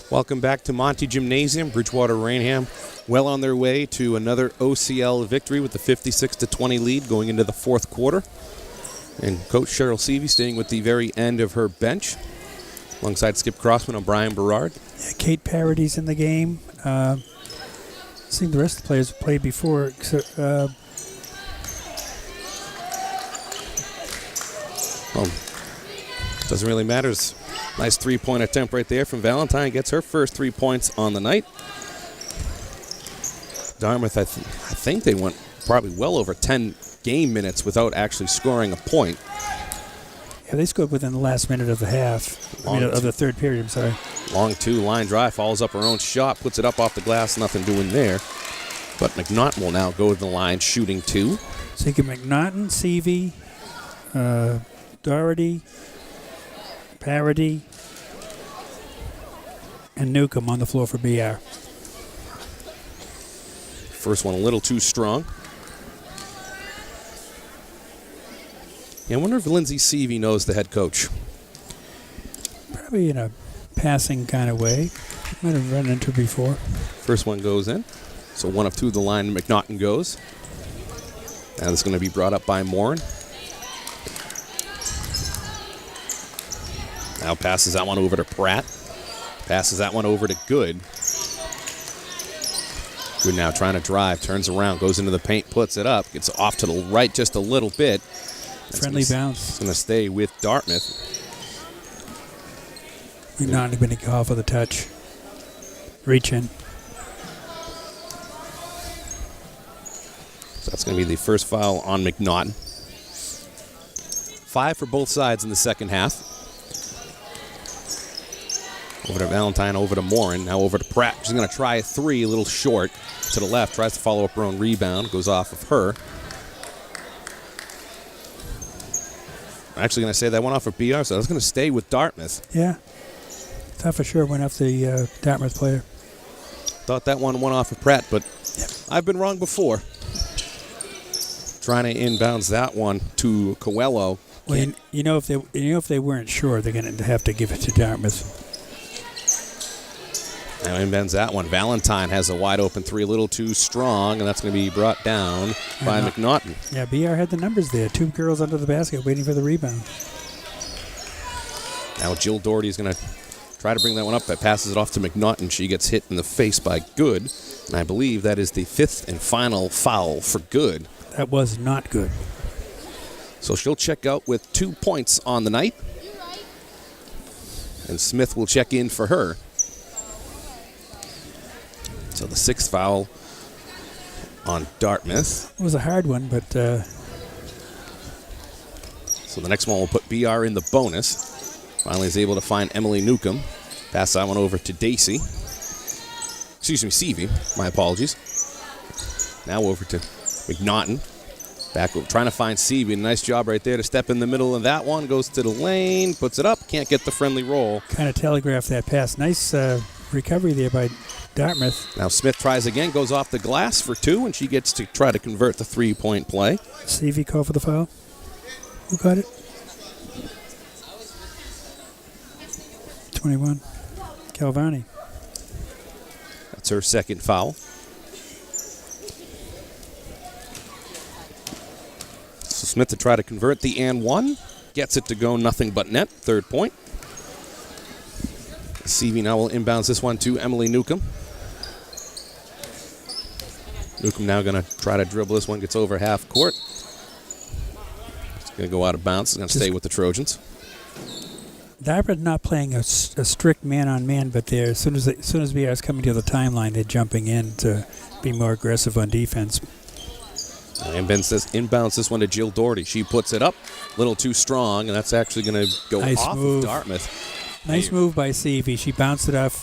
Welcome back to Monty Gymnasium. Bridgewater-Raynham well on their way to another OCL victory with the 56-20 lead going into the fourth quarter. And Coach Cheryl Seavey staying with the very end of her bench alongside Skip Crossman and Brian Berard. Yeah, Kate Parody's in the game. I think the rest of the players have played before. Doesn't really matter. Nice three-point attempt right there from Valentine. Gets her first 3 points on the night. Dartmouth, I think they went probably well over 10 game minutes without actually scoring a point. Yeah, they scored within the last minute of the half. Of the third period, I'm sorry. Long two-line drive, follows up her own shot, puts it up off the glass, nothing doing there. But McNaughton will now go to the line shooting two. So you get McNaughton, Seavey, Doherty, Parody, and Newcomb on the floor for BR. First one a little too strong. Yeah, I wonder if Lindsay Seavey knows the head coach. Probably in a passing kind of way. Might have run into her before. First one goes in. So 1 of 2 the line, McNaughton goes. Now this is going to be brought up by Morin. Now passes that one over to Pratt. Passes that one over to Good. Good now trying to drive, turns around, goes into the paint, puts it up, gets off to the right just a little bit. Friendly bounce. It's going to stay with Dartmouth. McNaughton going to go off with a touch. Reach in. So that's going to be the first foul on McNaughton. 5 for both sides in the second half. Over to Valentine, over to Morin, now over to Pratt. She's going to try a three, a little short to the left. Tries to follow up her own rebound, goes off of her. I'm actually going to say that went off of BR, so that's going to stay with Dartmouth. Yeah. Thought for sure went off the Dartmouth player. Thought that one went off of Pratt, but I've been wrong before. Trying to inbounds that one to Coelho. Well, if they weren't sure, they're going to have to give it to Dartmouth. Now inbounds that one. Valentine has a wide open three, a little too strong, and that's going to be brought down by McNaughton. Yeah, BR had the numbers there. 2 girls under the basket waiting for the rebound. Now Jill Doherty is going to Try to bring that one up, but passes it off to McNaughton. She gets hit in the face by Good, and I believe that is the 5th and final foul for Good. That was not good. So she'll check out with 2 points on the night, and Smith will check in for her. So the 6th foul on Dartmouth. It was a hard one, but so the next one will put BR in the bonus. Finally is able to find Emily Newcomb. Pass that one over to Dacey. Excuse me, Seavey. My apologies. Now over to McNaughton. Back over, trying to find Seavey. Nice job right there to step in the middle of that one. Goes to the lane, puts it up. Can't get the friendly roll. Kind of telegraphed that pass. Nice recovery there by Dartmouth. Now Smith tries again, goes off the glass for 2, and she gets to try to convert the 3-point play. Seavey called for the foul. Who got it? 21. Calvani. That's her 2nd foul. So Smith to try to convert the and 1. Gets it to go nothing but net. 3rd point. Seavey now will inbounds this one to Emily Newcomb. Newcomb now going to try to dribble this one. Gets over half court. It's going to go out of bounds. It's going to stay with the Trojans. Dartmouth not playing a strict man-on-man, but they're, as soon as BR is coming to the timeline, they're jumping in to be more aggressive on defense. And Ben says inbounds this one to Jill Doherty. She puts it up a little too strong, and that's actually going to go off of Dartmouth. Nice move by Seavey. She bounced it off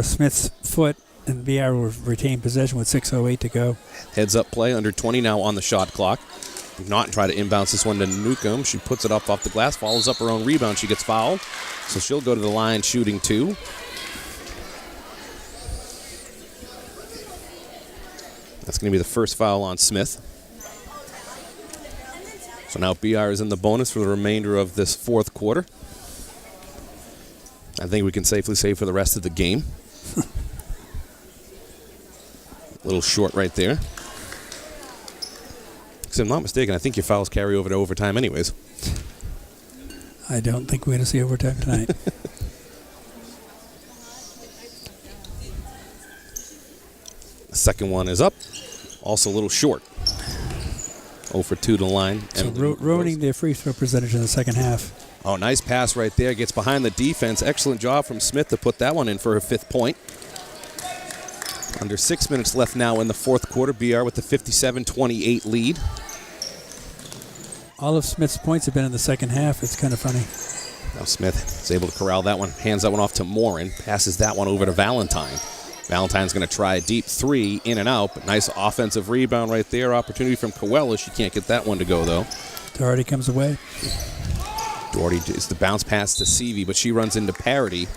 Smith's foot, and BR will retain possession with 6:08 to go. Heads-up play, under 20 now on the shot clock. Not try to inbounce this one to Newcomb. She puts it up off the glass, follows up her own rebound. She gets fouled, so she'll go to the line shooting 2. That's going to be the first foul on Smith. So now BR is in the bonus for the remainder of this 4th quarter. I think we can safely say for the rest of the game. A little short right there. If I'm not mistaken, I think your fouls carry over to overtime anyways. I don't think we're going to see overtime tonight. The second one is up. Also a little short. 0 for 2 to the line. So ruining their free throw percentage in the second half. Oh, nice pass right there. Gets behind the defense. Excellent job from Smith to put that one in for her 5th point. Under 6 minutes left now in the 4th quarter. BR with the 57-28 lead. All of Smith's points have been in the second half. It's kind of funny. Now Smith is able to corral that one. Hands that one off to Morin. Passes that one over to Valentine. Valentine's going to try a deep 3 in and out. But nice offensive rebound right there. Opportunity from Coelho. She can't get that one to go, though. Doherty comes away. Doherty is the bounce pass to Seavey, but she runs into Parity.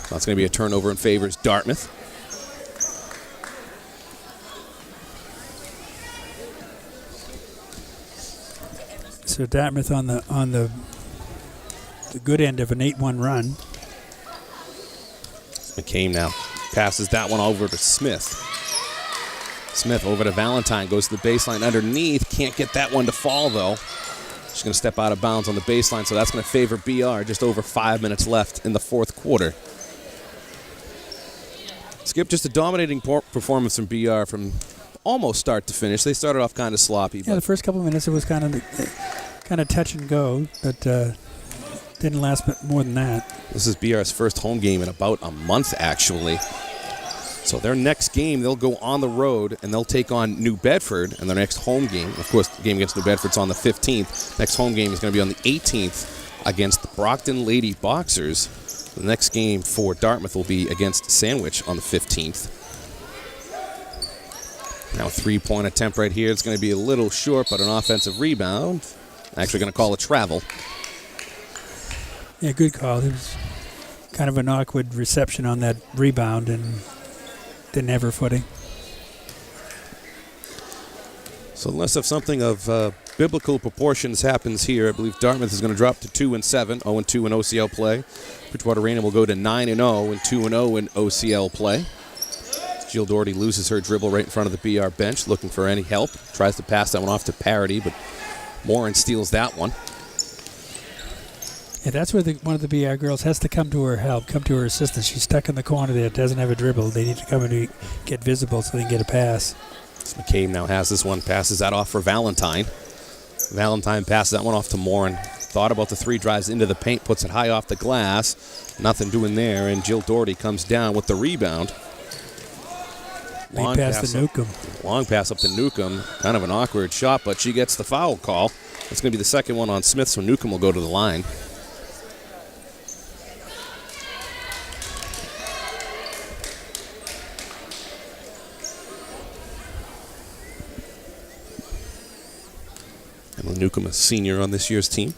That's going to be a turnover in favors Dartmouth. So Dartmouth on the good end of an 8-1 run. McCain now passes that one over to Smith. Smith over to Valentine, goes to the baseline underneath. Can't get that one to fall, though. She's going to step out of bounds on the baseline, so that's going to favor BR. Just over 5 minutes left in the 4th quarter. Skip, just a dominating performance from BR from almost start to finish. They started off kind of sloppy. Yeah, the first couple of minutes it was kind of touch and go, but didn't last more than that. This is BR's first home game in about a month, actually. So their next game, they'll go on the road, and they'll take on New Bedford in their next home game. Of course, the game against New Bedford's on the 15th. Next home game is going to be on the 18th against the Brockton Lady Boxers. The next game for Dartmouth will be against Sandwich on the 15th. Now a 3-point attempt right here. It's going to be a little short, but an offensive rebound. Actually going to call a travel. Yeah, good call. It was kind of an awkward reception on that rebound and didn't have her footing. So unless if something of biblical proportions happens here, I believe Dartmouth is going to drop to 2-7, 0-2 in OCL play. Bridgewater-Raynham will go to 9-0 and 2-0 in OCL play. Jill Doherty loses her dribble right in front of the BR bench, looking for any help. Tries to pass that one off to Parity, but Morin steals that one. Yeah, that's where one of the BR girls has to come to her help, come to her assistance. She's stuck in the corner there, doesn't have a dribble. They need to come in to get visible so they can get a pass. So McCabe now has this one, passes that off for Valentine. Valentine passes that one off to Morin. Thought about the 3, drives into the paint, puts it high off the glass. Nothing doing there, and Jill Doherty comes down with the rebound. Long pass to Newcomb. Long pass up to Newcomb. Kind of an awkward shot, but she gets the foul call. It's going to be the second one on Smith, so Newcomb will go to the line. And Newcomb, a senior on this year's team.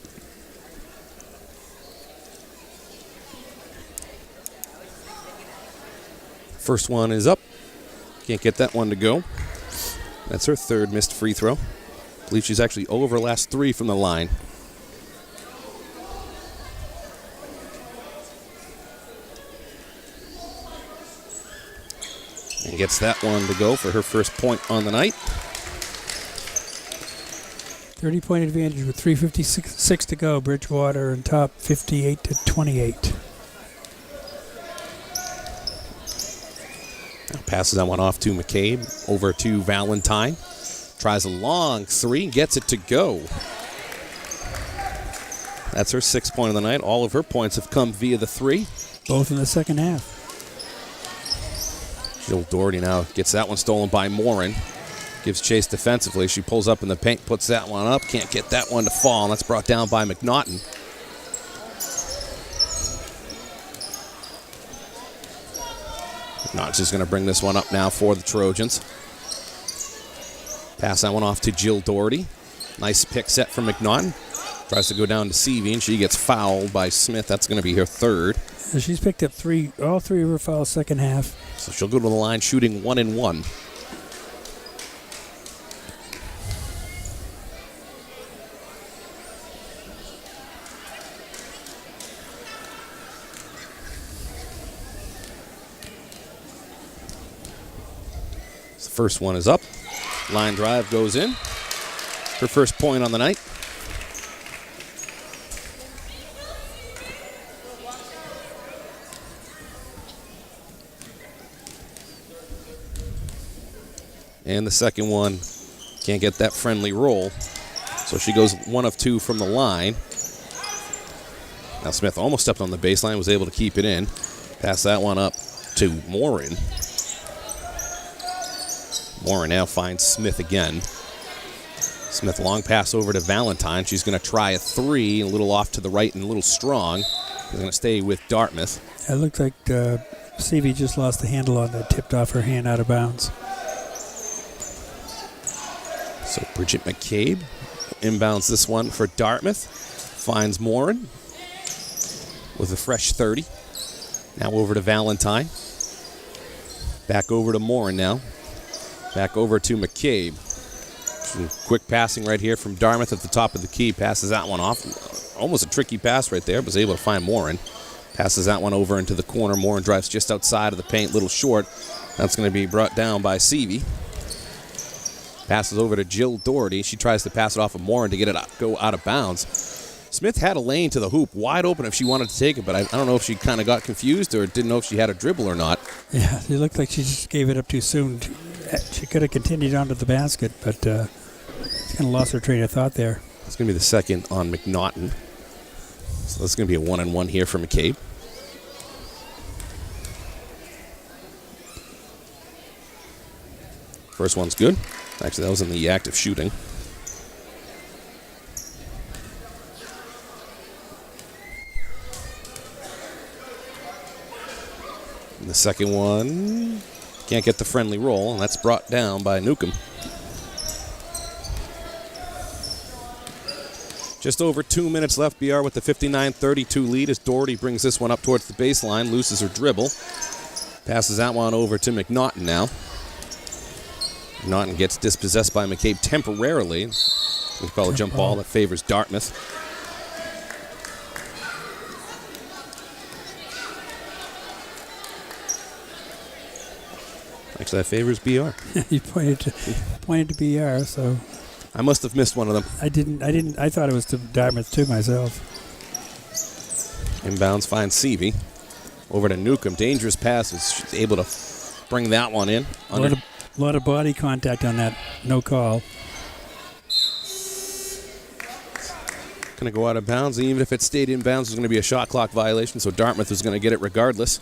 First one is up. Can't get that one to go. That's her 3rd missed free throw. I believe she's actually over her last 3 from the line. And gets that one to go for her first point on the night. 30-point advantage with 3:56 to go. Bridgewater on top, 58-28. Passes that one off to McCabe, over to Valentine. Tries a long 3, gets it to go. That's her 6th point of the night. All of her points have come via the 3. Both in the second half. Jill Doherty now gets that one stolen by Morin. Gives chase defensively. She pulls up in the paint, puts that one up. Can't get that one to fall, and that's brought down by McNaughton. McNaughton's just going to bring this one up now for the Trojans. Pass that one off to Jill Doherty. Nice pick set from McNaughton. Tries to go down to Seavey, and she gets fouled by Smith. That's going to be her 3rd. So she's picked up all 3 of her fouls second half. So she'll go to the line shooting 1 and 1. So the first one is up. Line drive goes in. Her first point on the night. And the second one can't get that friendly roll. So she goes 1 of 2 from the line. Now Smith almost stepped on the baseline, was able to keep it in. Pass that one up to Morin. Morin now finds Smith again. Smith long pass over to Valentine. She's going to try a 3, a little off to the right and a little strong. She's going to stay with Dartmouth. It looked like Seavey just lost the handle on that, tipped off her hand out of bounds. So Bridget McCabe inbounds this one for Dartmouth. Finds Morin with a fresh 30. Now over to Valentine. Back over to Morin now. Back over to McCabe. Some quick passing right here from Dartmouth at the top of the key. Passes that one off. Almost a tricky pass right there. Was able to find Morin. Passes that one over into the corner. Morin drives just outside of the paint. Little short. That's going to be brought down by Seavey. Passes over to Jill Doherty. She tries to pass it off of Morin to get it go out of bounds. Smith had a lane to the hoop wide open if she wanted to take it, but I don't know if she kind of got confused or didn't know if she had a dribble or not. Yeah, it looked like she just gave it up too soon. She could have continued on to the basket, but she kind of lost her train of thought there. It's going to be the second on McNaughton. So that's going to be a 1-and-1 here for McCabe. First one's good. Actually, that was in the act of shooting. And the second one can't get the friendly roll, and that's brought down by Newcomb. Just over 2 minutes left. BR with the 59-32 lead as Doherty brings this one up towards the baseline, loses her dribble. Passes that one over to McNaughton now. McNaughton gets dispossessed by McCabe temporarily. We call a jump ball that favors Dartmouth. Actually, that favors BR. He pointed to BR, so I must have missed one of them. I didn't. I thought it was to Dartmouth too myself. Inbounds finds Seavey. Over to Newcomb. Dangerous passes. She's able to bring that one in. A lot of body contact on that. No call. Going to go out of bounds. Even if it stayed in bounds, it was going to be a shot clock violation, so Dartmouth was going to get it regardless.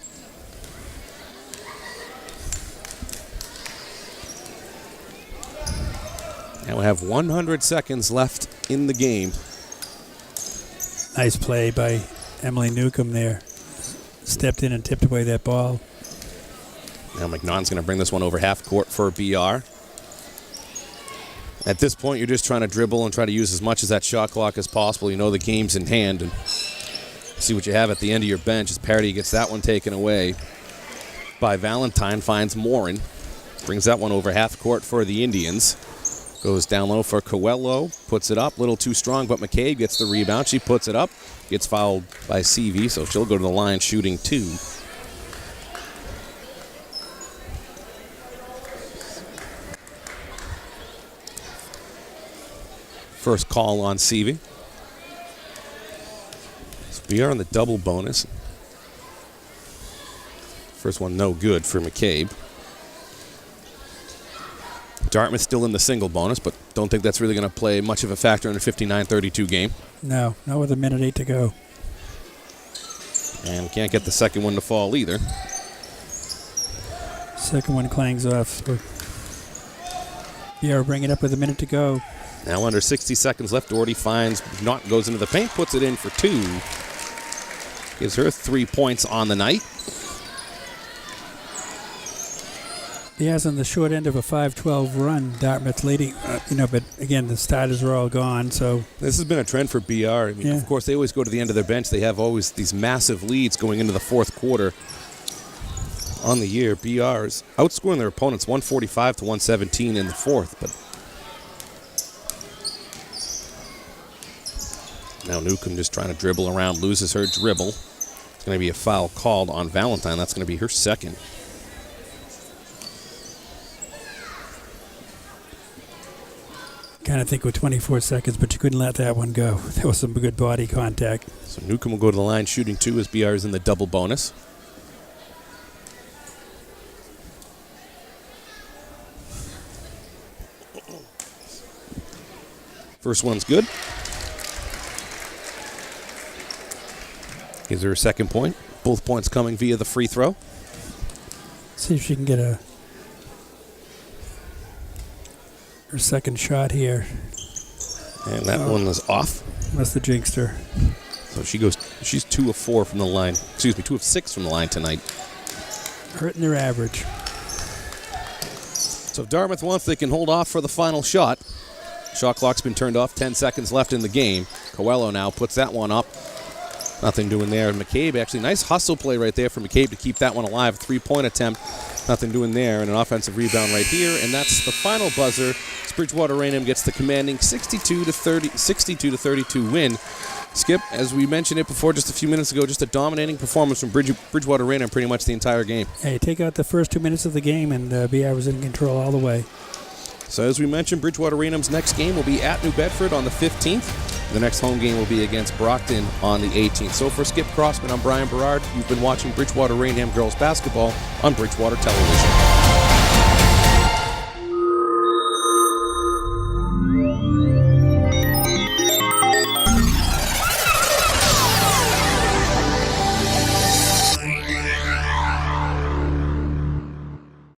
Now we have 100 seconds left in the game. Nice play by Emily Newcomb there. Stepped in and tipped away that ball. Now McNaughton's going to bring this one over half court for BR. At this point, you're just trying to dribble and try to use as much of that shot clock as possible. You know the game's in hand, and see what you have at the end of your bench as Parity gets that one taken away by Valentine. Finds Morin. Brings that one over half court for the Indians. Goes down low for Coelho. Puts it up. Little too strong, but McCabe gets the rebound. She puts it up. Gets fouled by CV, so she'll go to the line shooting 2. First call on CV. So we are on the double bonus. First one no good for McCabe. Dartmouth still in the single bonus, but don't think that's really going to play much of a factor in a 59-32 game. No, not with a minute 8 to go. And can't get the second one to fall either. Second one clangs off. BR bring it up with a minute to go. Now under 60 seconds left, Doherty finds Naughton, goes into the paint, puts it in for 2. Gives her 3 points on the night. He has on the short end of a 5-12 run. Dartmouth leading, but again, the starters are all gone, so... This has been a trend for BR. I mean, Of course, they always go to the end of their bench. They have always these massive leads going into the fourth quarter on the year. BR is outscoring their opponents 145-117 in the fourth, but... Now Newcomb just trying to dribble around, loses her dribble. It's going to be a foul called on Valentine. That's going to be her second. Kind of think with 24 seconds, but you couldn't let that one go. There was some good body contact. So Newcomb will go to the line shooting 2 as BR is in the double bonus. First one's good. Gives her a second point. Both points coming via the free throw. See if she can get her second shot here. And that one is off. Must have jinxed her. So she's 2 of 4 from the line. 2 of 6 from the line tonight. Hurting their average. So if Dartmouth wants, they can hold off for the final shot. Shot clock's been turned off. 10 seconds left in the game. Coelho now puts that one up. Nothing doing there. McCabe, actually, nice hustle play right there for McCabe to keep that one alive. 3-point attempt. Nothing doing there. And an offensive rebound right here. And that's the final buzzer. Bridgewater-Raynham gets the commanding 62-32 win. Skip, as we mentioned it before just a few minutes ago, just a dominating performance from Bridgewater-Raynham pretty much the entire game. Hey, take out the first 2 minutes of the game, and BR was in control all the way. So as we mentioned, Bridgewater-Raynham's next game will be at New Bedford on the 15th. The next home game will be against Brockton on the 18th. So for Skip Crossman, I'm Brian Berard. You've been watching Bridgewater-Raynham girls basketball on Bridgewater Television.